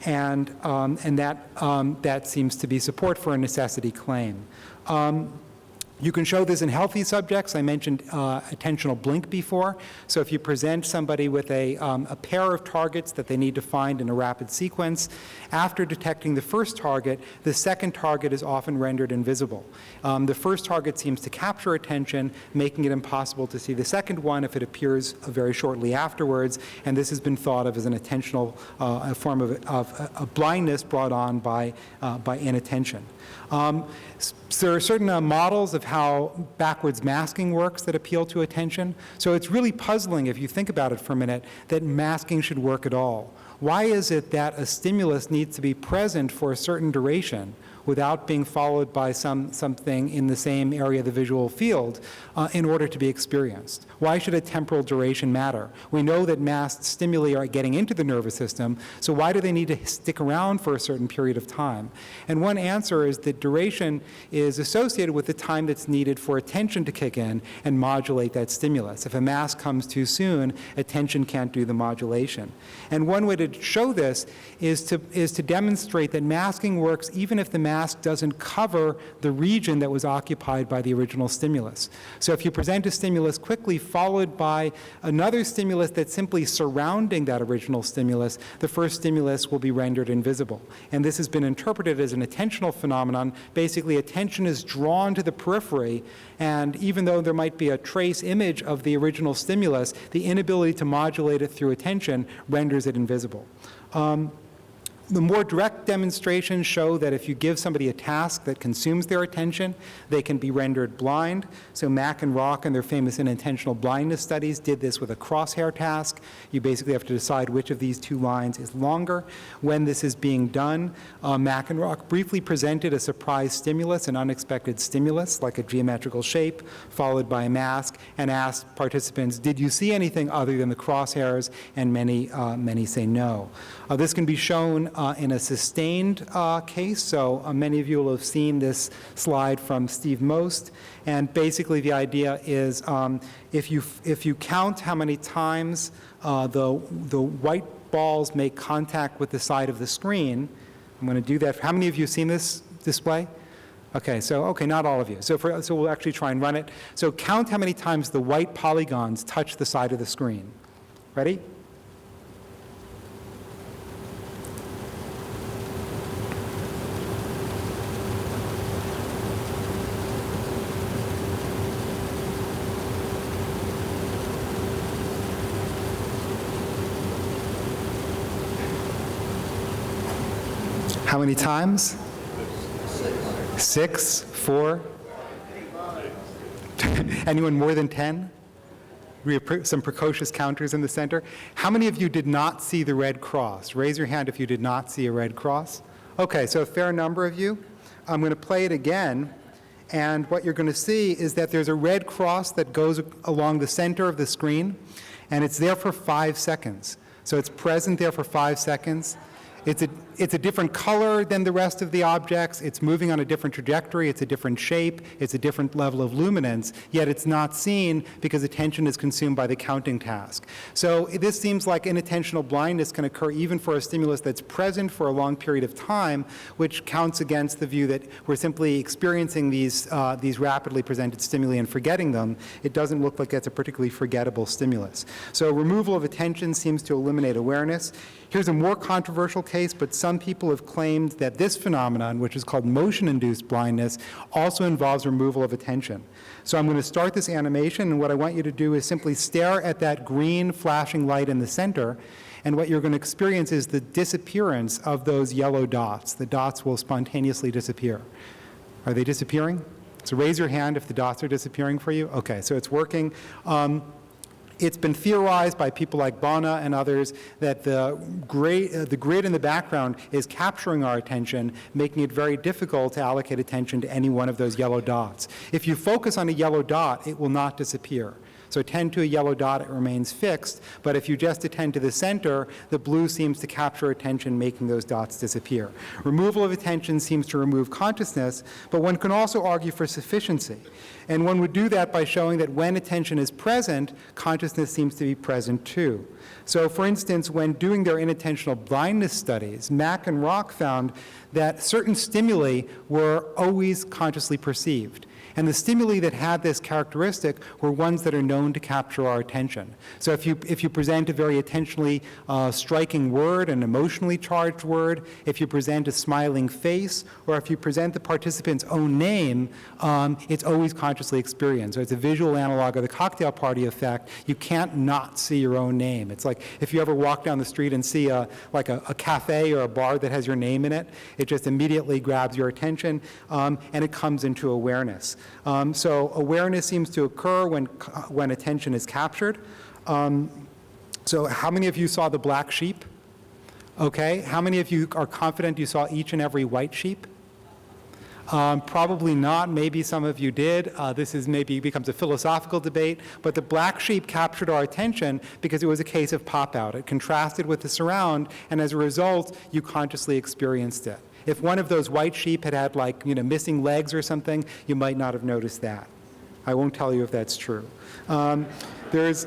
And that seems to be support for a necessity claim. You can show this in healthy subjects. I mentioned attentional blink before. So if you present somebody with a pair of targets that they need to find in a rapid sequence, after detecting the first target, the second target is often rendered invisible. The first target seems to capture attention, making it impossible to see the second one if it appears very shortly afterwards. And this has been thought of as an attentional, a form of blindness brought on by inattention. So there are certain models of how backwards masking works that appeal to attention. So it's really puzzling, if you think about it for a minute, that masking should work at all. Why is it that a stimulus needs to be present for a certain duration without being followed by something in the same area of the visual field in order to be experienced? Why should a temporal duration matter? We know that masked stimuli are getting into the nervous system, so why do they need to stick around for a certain period of time? And one answer is that duration is associated with the time that's needed for attention to kick in and modulate that stimulus. If a mask comes too soon, attention can't do the modulation. And one way to show this is to demonstrate that masking works even if the mask doesn't cover the region that was occupied by the original stimulus. So if you present a stimulus quickly followed by another stimulus that's simply surrounding that original stimulus, the first stimulus will be rendered invisible. And this has been interpreted as an attentional phenomenon. Basically, attention is drawn to the periphery, and even though there might be a trace image of the original stimulus, the inability to modulate it through attention renders it invisible. The more direct demonstrations show that if you give somebody a task that consumes their attention, they can be rendered blind. So Mack and Rock in their famous unintentional blindness studies did this with a crosshair task. You basically have to decide which of these two lines is longer. When this is being done, Mack and Rock briefly presented a surprise stimulus, an unexpected stimulus, like a geometrical shape, followed by a mask, and asked participants, did you see anything other than the crosshairs? And many say no. This can be shown in a sustained case. So many of you will have seen this slide from Steve Most. And basically the idea is if you count how many times the white balls make contact with the side of the screen, I'm going to do that. How many of you have seen this display? Okay, not all of you. So we'll actually try and run it. So count how many times the white polygons touch the side of the screen. Ready? How many times? 6, 4? Anyone more than 10? We have some precocious counters in the center. How many of you did not see the red cross? Raise your hand if you did not see a red cross. Okay, so a fair number of you. I'm going to play it again. And what you're going to see is that there's a red cross that goes along the center of the screen. And it's there for 5 seconds. So it's present there for 5 seconds. It's a different color than the rest of the objects. It's moving on a different trajectory. It's a different shape. It's a different level of luminance, yet it's not seen because attention is consumed by the counting task. So this seems like inattentional blindness can occur even for a stimulus that's present for a long period of time, which counts against the view that we're simply experiencing these rapidly presented stimuli and forgetting them. It doesn't look like it's a particularly forgettable stimulus. So removal of attention seems to eliminate awareness. Here's a more controversial case, but some people have claimed that this phenomenon, which is called motion-induced blindness, also involves removal of attention. So I'm going to start this animation, and what I want you to do is simply stare at that green flashing light in the center, and what you're going to experience is the disappearance of those yellow dots. The dots will spontaneously disappear. Are they disappearing? So raise your hand if the dots are disappearing for you. Okay, so it's working. It's been theorized by people like Bona and others that the grid in the background is capturing our attention, making it very difficult to allocate attention to any one of those yellow dots. If you focus on a yellow dot, it will not disappear. So attend to a yellow dot, it remains fixed, but if you just attend to the center, the blue seems to capture attention, making those dots disappear. Removal of attention seems to remove consciousness, but one can also argue for sufficiency. And one would do that by showing that when attention is present, consciousness seems to be present too. So for instance, when doing their inattentional blindness studies, Mack and Rock found that certain stimuli were always consciously perceived. And the stimuli that had this characteristic were ones that are known to capture our attention. So if you present a very attentionally striking word, an emotionally charged word, if you present a smiling face, or if you present the participant's own name, it's always consciously experienced. So it's a visual analog of the cocktail party effect. You can't not see your own name. It's like if you ever walk down the street and see a cafe or a bar that has your name in it, it just immediately grabs your attention, and it comes into awareness. So awareness seems to occur when attention is captured. So how many of you saw the black sheep? Okay. How many of you are confident you saw each and every white sheep? Probably not. Maybe some of you did. This is maybe becomes a philosophical debate. But the black sheep captured our attention because it was a case of pop-out. It contrasted with the surround, and as a result, you consciously experienced it. If one of those white sheep had had, like, missing legs or something, you might not have noticed that. I won't tell you if that's true. There's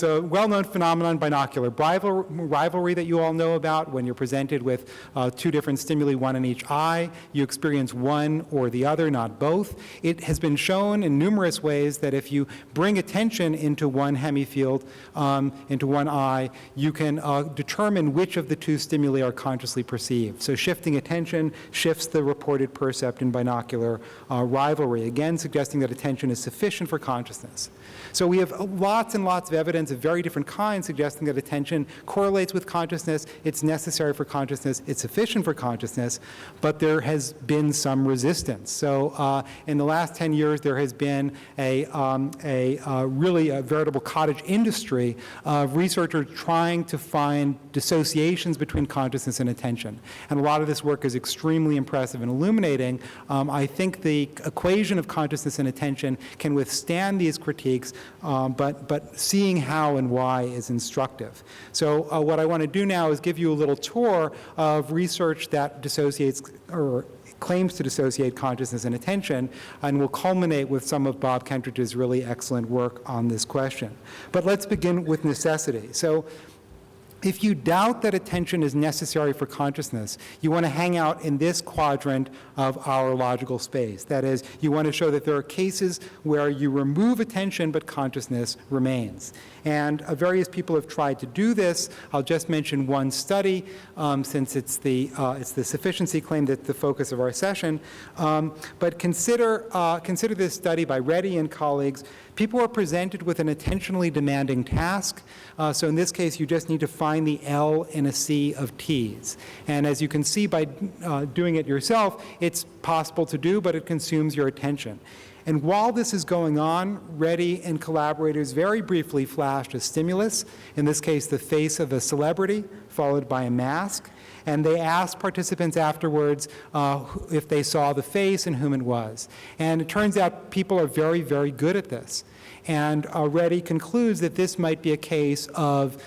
a well-known phenomenon, binocular rivalry, that you all know about. When you're presented with two different stimuli, one in each eye, you experience one or the other, not both. It has been shown in numerous ways that if you bring attention into one hemifield, into one eye, you can determine which of the two stimuli are consciously perceived. So shifting attention shifts the reported percept in binocular rivalry, again suggesting that attention is sufficient for consciousness. So we have lots and lots of evidence of very different kinds suggesting that attention correlates with consciousness, it's necessary for consciousness, it's sufficient for consciousness, but there has been some resistance. So in the last 10 years, there has been a veritable cottage industry of researchers trying to find dissociations between consciousness and attention. And a lot of this work is extremely impressive and illuminating. I think the equation of consciousness and attention can withstand these critiques, but seeing how and why is instructive. So what I want to do now is give you a little tour of research that dissociates or claims to dissociate consciousness and attention, and will culminate with some of Bob Kentridge's really excellent work on this question. But let's begin with necessity. So if you doubt that attention is necessary for consciousness, you want to hang out in this quadrant of our logical space. That is, you want to show that there are cases where you remove attention but consciousness remains. And various people have tried to do this. I'll just mention one study, since it's the sufficiency claim that's the focus of our session. But consider this study by Reddy and colleagues. People are presented with an attentionally demanding task. So in this case, you just need to find the L in a sea of T's. And as you can see by doing it yourself, it's possible to do, but it consumes your attention. And while this is going on, Reddy and collaborators very briefly flashed a stimulus, in this case the face of a celebrity, followed by a mask. And they asked participants afterwards if they saw the face and whom it was. And it turns out people are very, very good at this. And Reddy concludes that this might be a case of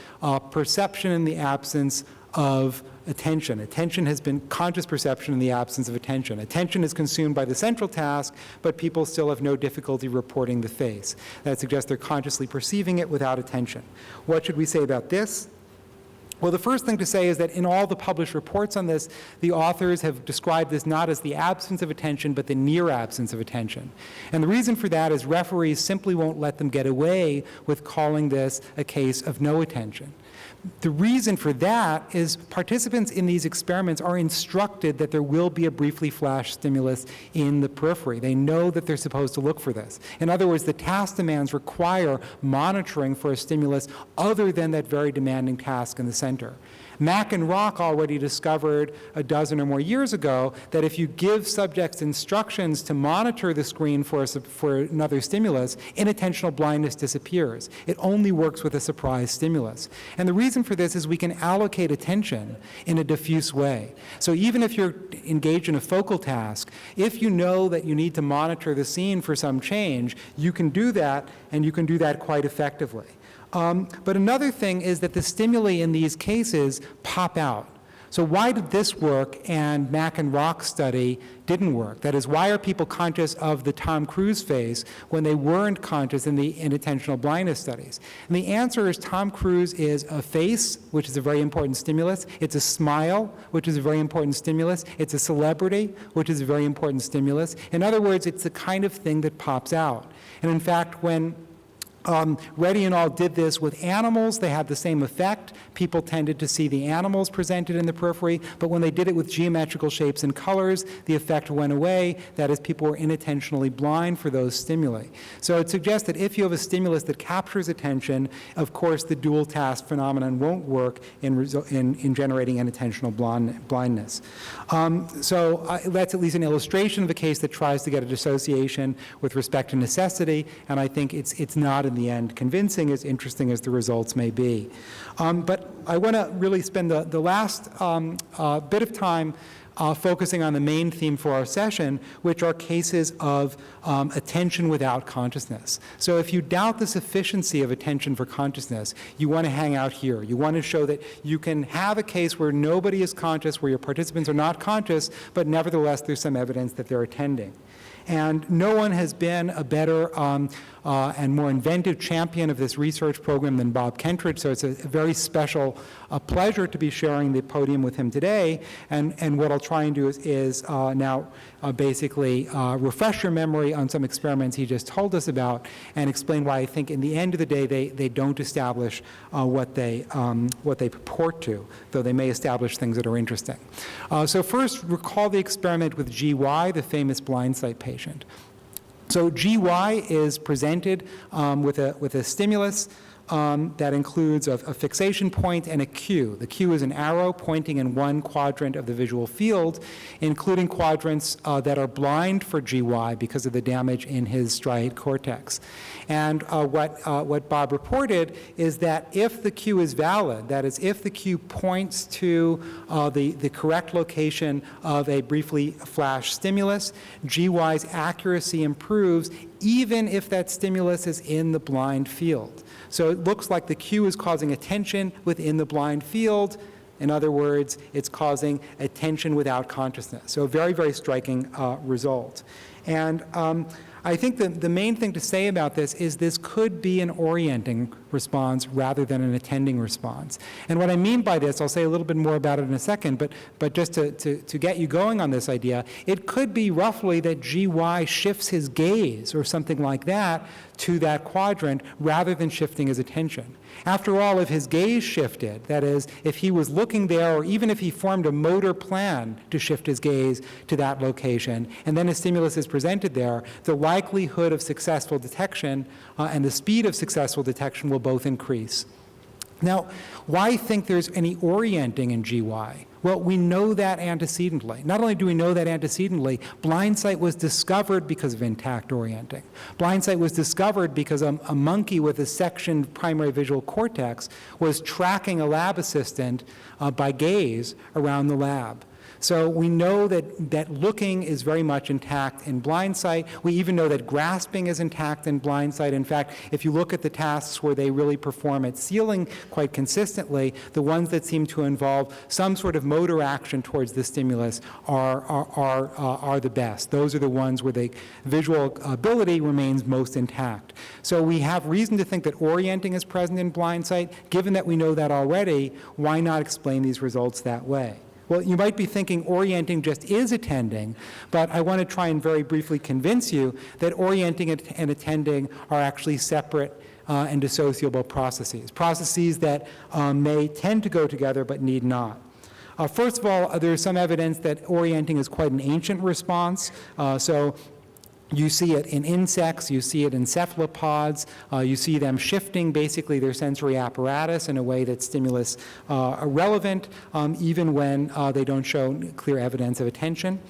perception in the absence of attention. Attention has been conscious perception in the absence of attention. Attention is consumed by the central task, but people still have no difficulty reporting the face. That suggests they're consciously perceiving it without attention. What should we say about this? Well, the first thing to say is that in all the published reports on this, the authors have described this not as the absence of attention, but the near absence of attention. And the reason for that is referees simply won't let them get away with calling this a case of no attention. The reason for that is participants in these experiments are instructed that there will be a briefly flashed stimulus in the periphery. They know that they're supposed to look for this. In other words, the task demands require monitoring for a stimulus other than that very demanding task in the center. Mack and Rock already discovered a dozen or more years ago that if you give subjects instructions to monitor the screen for another stimulus, inattentional blindness disappears. It only works with a surprise stimulus. And the reason for this is we can allocate attention in a diffuse way. So even if you're engaged in a focal task, if you know that you need to monitor the scene for some change, you can do that, and you can do that quite effectively. But another thing is that the stimuli in these cases pop out. So why did this work and Mack and Rock's study didn't work? That is, why are people conscious of the Tom Cruise face when they weren't conscious in the inattentional blindness studies? And the answer is Tom Cruise is a face, which is a very important stimulus. It's a smile, which is a very important stimulus. It's a celebrity, which is a very important stimulus. In other words, it's the kind of thing that pops out. And in fact, when Reddy and all did this with animals, they had the same effect. People tended to see the animals presented in the periphery, but when they did it with geometrical shapes and colors, the effect went away. That is, people were inattentionally blind for those stimuli. So it suggests that if you have a stimulus that captures attention, of course the dual task phenomenon won't work in generating inattentional blindness. So that's at least an illustration of a case that tries to get a dissociation with respect to necessity, and I think it's not in the end convincing, as interesting as the results may be. But I want to really spend the last bit of time focusing on the main theme for our session, which are cases of attention without consciousness. So if you doubt the sufficiency of attention for consciousness, you want to hang out here. You want to show that you can have a case where nobody is conscious, where your participants are not conscious, but nevertheless there's some evidence that they're attending. And no one has been a better and more inventive champion of this research program than Bob Kentridge, so it's a very special pleasure to be sharing the podium with him today. And what I'll try and do is now basically refresh your memory on some experiments he just told us about and explain why I think in the end of the day they don't establish what they purport to, though they may establish things that are interesting. So first, recall the experiment with GY, the famous Blindsight patient. So GY is presented with a stimulus that includes a fixation point and a cue. The cue is an arrow pointing in one quadrant of the visual field, including quadrants that are blind for GY because of the damage in his striate cortex. And what Bob reported is that if the cue is valid, that is, if the cue points to the correct location of a briefly flashed stimulus, GY's accuracy improves even if that stimulus is in the blind field. So it looks like the cue is causing attention within the blind field. In other words, it's causing attention without consciousness. So a very, very striking result. And I think the main thing to say about this could be an orienting response rather than an attending response. And what I mean by this, I'll say a little bit more about it in a second, but just to get you going on this idea, it could be roughly that GY shifts his gaze or something like that to that quadrant rather than shifting his attention. After all, if his gaze shifted, that is, if he was looking there, or even if he formed a motor plan to shift his gaze to that location, and then a stimulus is presented there, the likelihood of successful detection and the speed of successful detection will both increase. Now, why think there's any orienting in GY? Well, we know that antecedently. Not only do we know that antecedently, Blindsight was discovered because of intact orienting. Blindsight was discovered because a monkey with a sectioned primary visual cortex was tracking a lab assistant by gaze around the lab. So we know that looking is very much intact in Blindsight. We even know that grasping is intact in Blindsight. In fact, if you look at the tasks where they really perform at ceiling quite consistently, the ones that seem to involve some sort of motor action towards the stimulus are the best. Those are the ones where the visual ability remains most intact. So we have reason to think that orienting is present in Blindsight. Given that we know that already, why not explain these results that way? Well, you might be thinking orienting just is attending, but I want to try and very briefly convince you that orienting and attending are actually separate and dissociable processes that may tend to go together but need not. First of all, there's some evidence that orienting is quite an ancient response. So you see it in insects, you see it in cephalopods, you see them shifting basically their sensory apparatus in a way that's stimulus relevant, even when they don't show clear evidence of attention.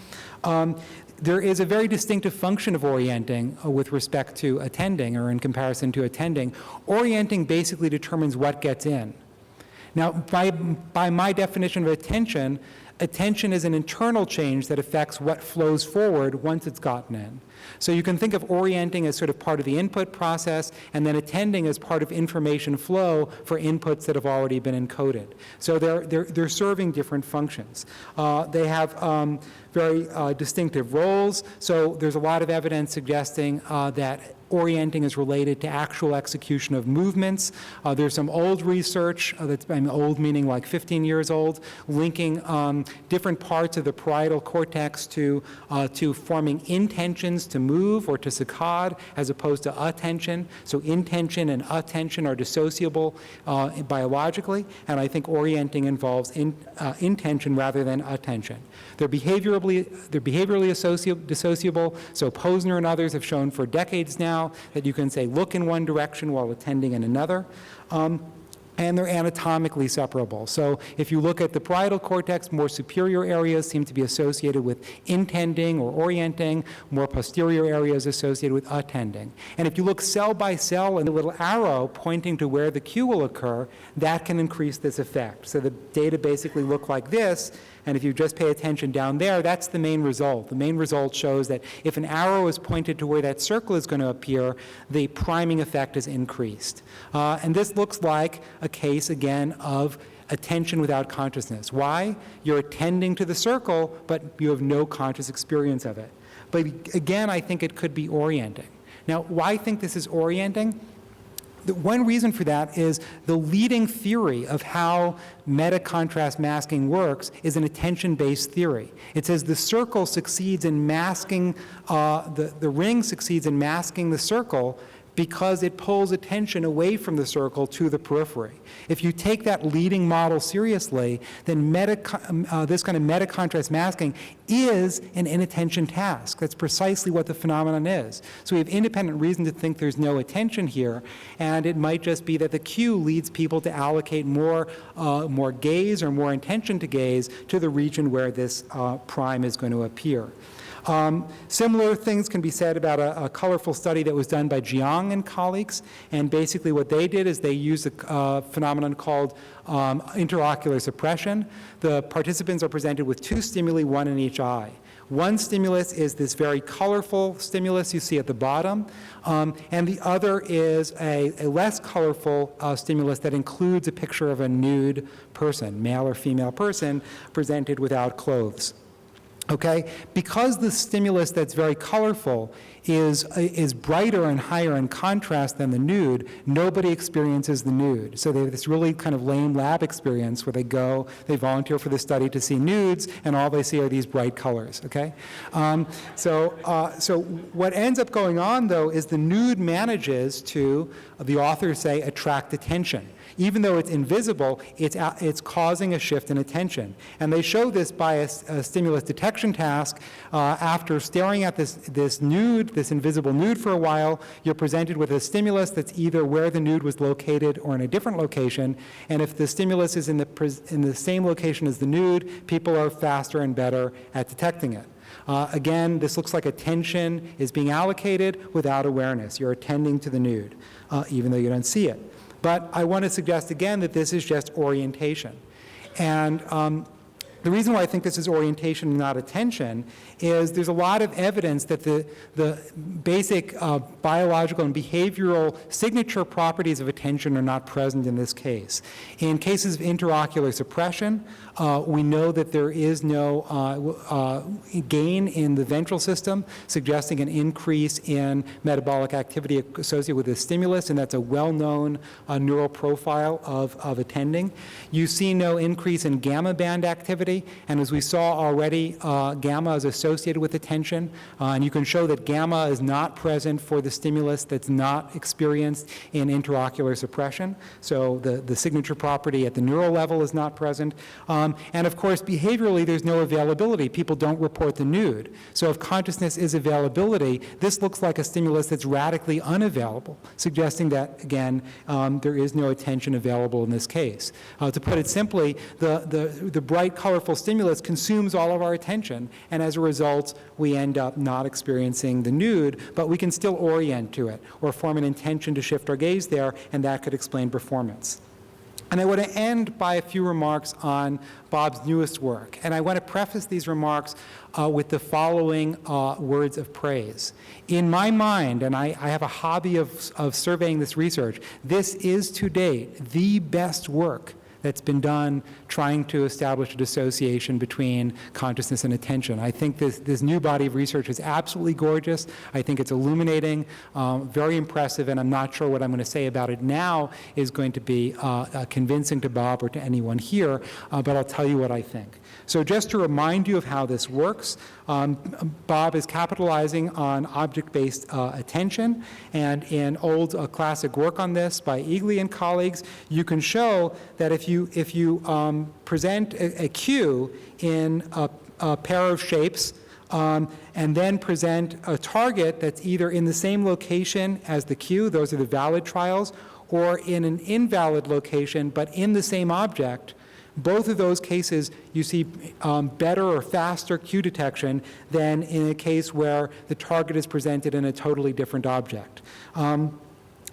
There is a very distinctive function of orienting with respect to attending, or in comparison to attending. Orienting basically determines what gets in. Now, by my definition of attention, attention is an internal change that affects what flows forward once it's gotten in. So you can think of orienting as sort of part of the input process, and then attending as part of information flow for inputs that have already been encoded. So they're serving different functions. They have very distinctive roles. So there's a lot of evidence suggesting that orienting is related to actual execution of movements. There's some old research, that's old meaning like 15 years old, linking different parts of the parietal cortex to forming intentions to move or to saccade as opposed to attention. So intention and attention are dissociable biologically, and I think orienting involves intention rather than attention. They're behaviorally dissociable, so Posner and others have shown for decades now that you can say look in one direction while attending in another. And and they're anatomically separable. So if you look at the parietal cortex, more superior areas seem to be associated with intending or orienting, more posterior areas associated with attending. And if you look cell by cell and the little arrow pointing to where the cue will occur, that can increase this effect. So the data basically look like this, and if you just pay attention down there, that's the main result. The main result shows that if an arrow is pointed to where that circle is going to appear, the priming effect is increased. And this looks like a case, again, of attention without consciousness. Why? You're attending to the circle, but you have no conscious experience of it. But again, I think it could be orienting. Now, why I think this is orienting? The one reason for that is the leading theory of how metacontrast masking works is an attention-based theory. It says the circle succeeds in masking, the ring succeeds in masking the circle because it pulls attention away from the circle to the periphery. If you take that leading model seriously, then this kind of metacontrast masking is an inattention task. That's precisely what the phenomenon is. So we have independent reason to think there's no attention here, and it might just be that the cue leads people to allocate more gaze or more intention to gaze to the region where this prime is going to appear. Similar things can be said about a colorful study that was done by Jiang and colleagues, and basically what they did is they used a phenomenon called interocular suppression. The participants are presented with two stimuli, one in each eye. One stimulus is this very colorful stimulus you see at the bottom, and the other is a less colorful stimulus that includes a picture of a nude person, male or female person, presented without clothes. Okay? Because the stimulus that's very colorful is brighter and higher in contrast than the nude, nobody experiences the nude. So they have this really kind of lame lab experience where they volunteer for the study to see nudes, and all they see are these bright colors, okay? So what ends up going on, though, is the nude manages to, the authors say, attract attention. Even though it's invisible, it's causing a shift in attention. And they show this by a stimulus detection task. After staring at this nude, this invisible nude for a while, you're presented with a stimulus that's either where the nude was located or in a different location. And if the stimulus is in the same location as the nude, people are faster and better at detecting it. Again, this looks like attention is being allocated without awareness. You're attending to the nude, even though you don't see it. But I want to suggest again that this is just orientation. And the reason why I think this is orientation and not attention is there's a lot of evidence that the basic biological and behavioral signature properties of attention are not present in this case. In cases of interocular suppression, we know that there is no gain in the ventral system, suggesting an increase in metabolic activity associated with the stimulus, and that's a well-known neural profile of attending. You see no increase in gamma band activity, and as we saw already, gamma is associated with attention, and you can show that gamma is not present for the stimulus that's not experienced in interocular suppression. So the signature property at the neural level is not present. And of course, behaviorally, there's no availability. People don't report the nude. So if consciousness is availability, this looks like a stimulus that's radically unavailable, suggesting that, again, there is no attention available in this case. To put it simply, the bright, colorful stimulus consumes all of our attention, and as a result, we end up not experiencing the nude, but we can still orient to it or form an intention to shift our gaze there, and that could explain performance. And I want to end by a few remarks on Bob's newest work. And I want to preface these remarks with the following words of praise. In my mind, and I have a hobby of surveying this research, this is to date the best work that's been done trying to establish a dissociation between consciousness and attention. I think this new body of research is absolutely gorgeous. I think it's illuminating, very impressive, and I'm not sure what I'm going to say about it now is going to be convincing to Bob or to anyone here, but I'll tell you what I think. So just to remind you of how this works, Bob is capitalizing on object-based attention, and in old classic work on this by Eagley and colleagues, you can show that if you present a cue in a pair of shapes and then present a target that's either in the same location as the cue, those are the valid trials, or in an invalid location, but in the same object, both of those cases you see better or faster cue detection than in a case where the target is presented in a totally different object.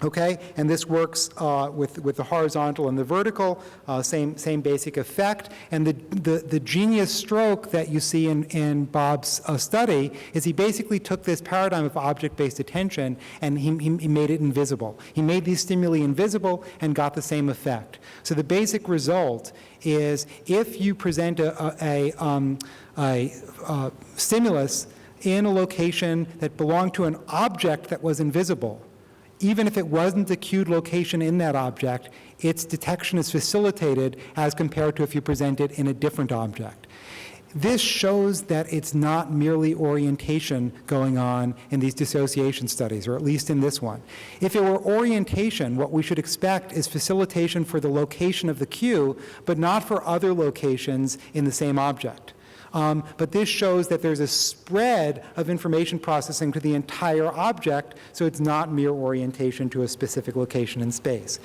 Okay, and this works with the horizontal and the vertical, same basic effect. And the genius stroke that you see in Bob's study is he basically took this paradigm of object-based attention and he made it invisible. He made these stimuli invisible and got the same effect. So the basic result is if you present a stimulus in a location that belonged to an object that was invisible, even if it wasn't the cued location in that object, its detection is facilitated as compared to if you present it in a different object. This shows that it's not merely orientation going on in these dissociation studies, or at least in this one. If it were orientation, what we should expect is facilitation for the location of the cue, but not for other locations in the same object. But this shows that there's a spread of information processing to the entire object, so it's not mere orientation to a specific location in space.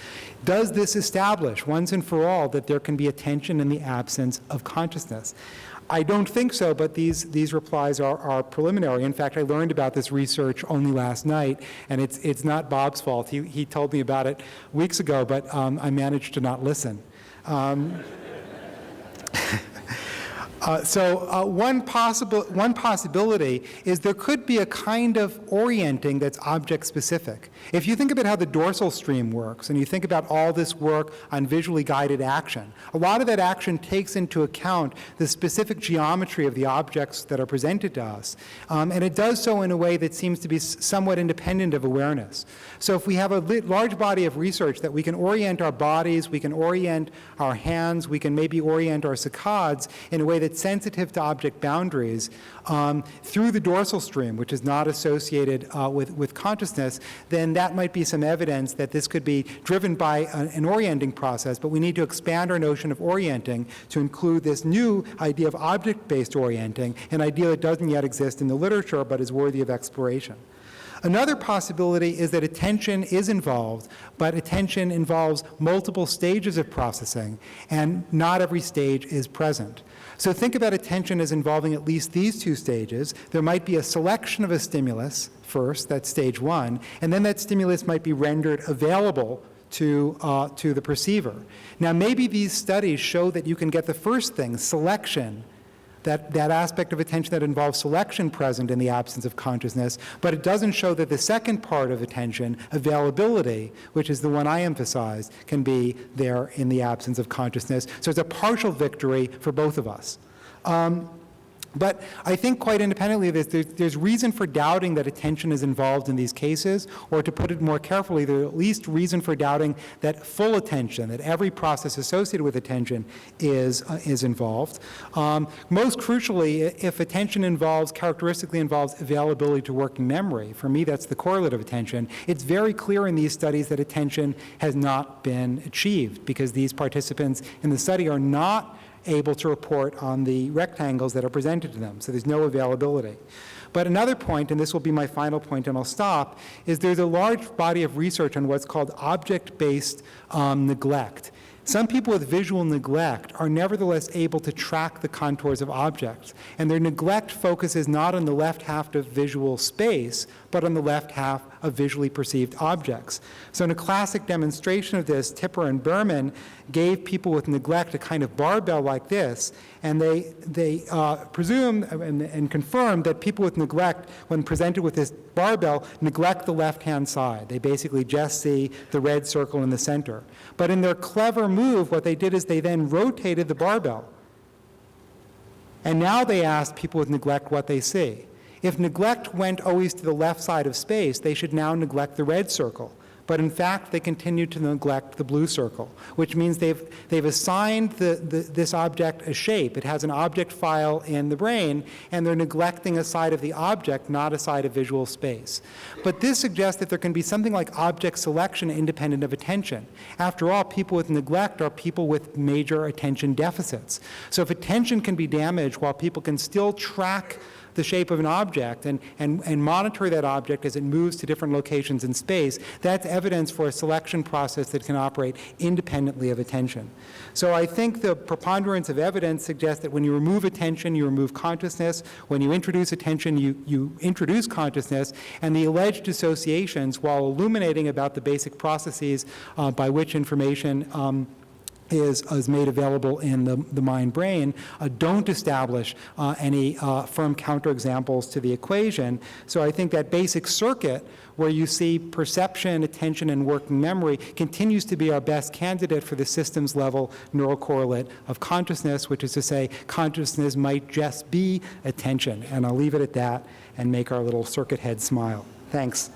Does this establish once and for all that there can be attention in the absence of consciousness? I don't think so, but these replies are preliminary. In fact, I learned about this research only last night, and it's not Bob's fault. He told me about it weeks ago, but I managed to not listen. One possibility is there could be a kind of orienting that's object-specific. If you think about how the dorsal stream works, and you think about all this work on visually guided action, a lot of that action takes into account the specific geometry of the objects that are presented to us. And it does so in a way that seems to be somewhat independent of awareness. So if we have a large body of research that we can orient our bodies, we can orient our hands, we can maybe orient our saccades in a way that's sensitive to object boundaries through the dorsal stream, which is not associated with consciousness, then that might be some evidence that this could be driven by an orienting process, but we need to expand our notion of orienting to include this new idea of object-based orienting, an idea that doesn't yet exist in the literature but is worthy of exploration. Another possibility is that attention is involved, but attention involves multiple stages of processing, and not every stage is present. So think about attention as involving at least these two stages. There might be a selection of a stimulus first, that's stage one, and then that stimulus might be rendered available to the perceiver. Now, maybe these studies show that you can get the first thing, selection, that aspect of attention that involves selection present in the absence of consciousness, but it doesn't show that the second part of attention, availability, which is the one I emphasized, can be there in the absence of consciousness. So it's a partial victory for both of us. But I think quite independently of this, there's reason for doubting that attention is involved in these cases, or to put it more carefully, there's at least reason for doubting that full attention, that every process associated with attention is involved. Most crucially, if attention characteristically involves availability to working memory, for me that's the correlate of attention, it's very clear in these studies that attention has not been achieved because these participants in the study are not able to report on the rectangles that are presented to them. So there's no availability. But another point, and this will be my final point and I'll stop, is there's a large body of research on what's called object-based neglect. Some people with visual neglect are nevertheless able to track the contours of objects, and their neglect focuses not on the left half of visual space, but on the left half of visually perceived objects. So in a classic demonstration of this, Tipper and Berman gave people with neglect a kind of barbell like this, and they presumed and confirmed that people with neglect, when presented with this barbell, neglect the left-hand side. They basically just see the red circle in the center. But in their clever move, what they did is they then rotated the barbell. And now they asked people with neglect what they see. If neglect went always to the left side of space, they should now neglect the red circle. But in fact, they continue to neglect the blue circle, which means they've assigned this object a shape. It has an object file in the brain, and they're neglecting a side of the object, not a side of visual space. But this suggests that there can be something like object selection independent of attention. After all, people with neglect are people with major attention deficits. So if attention can be damaged while people can still track the shape of an object and monitor that object as it moves to different locations in space, that's evidence for a selection process that can operate independently of attention. So I think the preponderance of evidence suggests that when you remove attention, you remove consciousness. When you introduce attention, you introduce consciousness. And the alleged associations, while illuminating about the basic processes by which information is made available in the mind-brain, don't establish any firm counterexamples to the equation. So I think that basic circuit where you see perception, attention, and working memory continues to be our best candidate for the systems level neural correlate of consciousness, which is to say consciousness might just be attention. And I'll leave it at that and make our little circuit head smile. Thanks.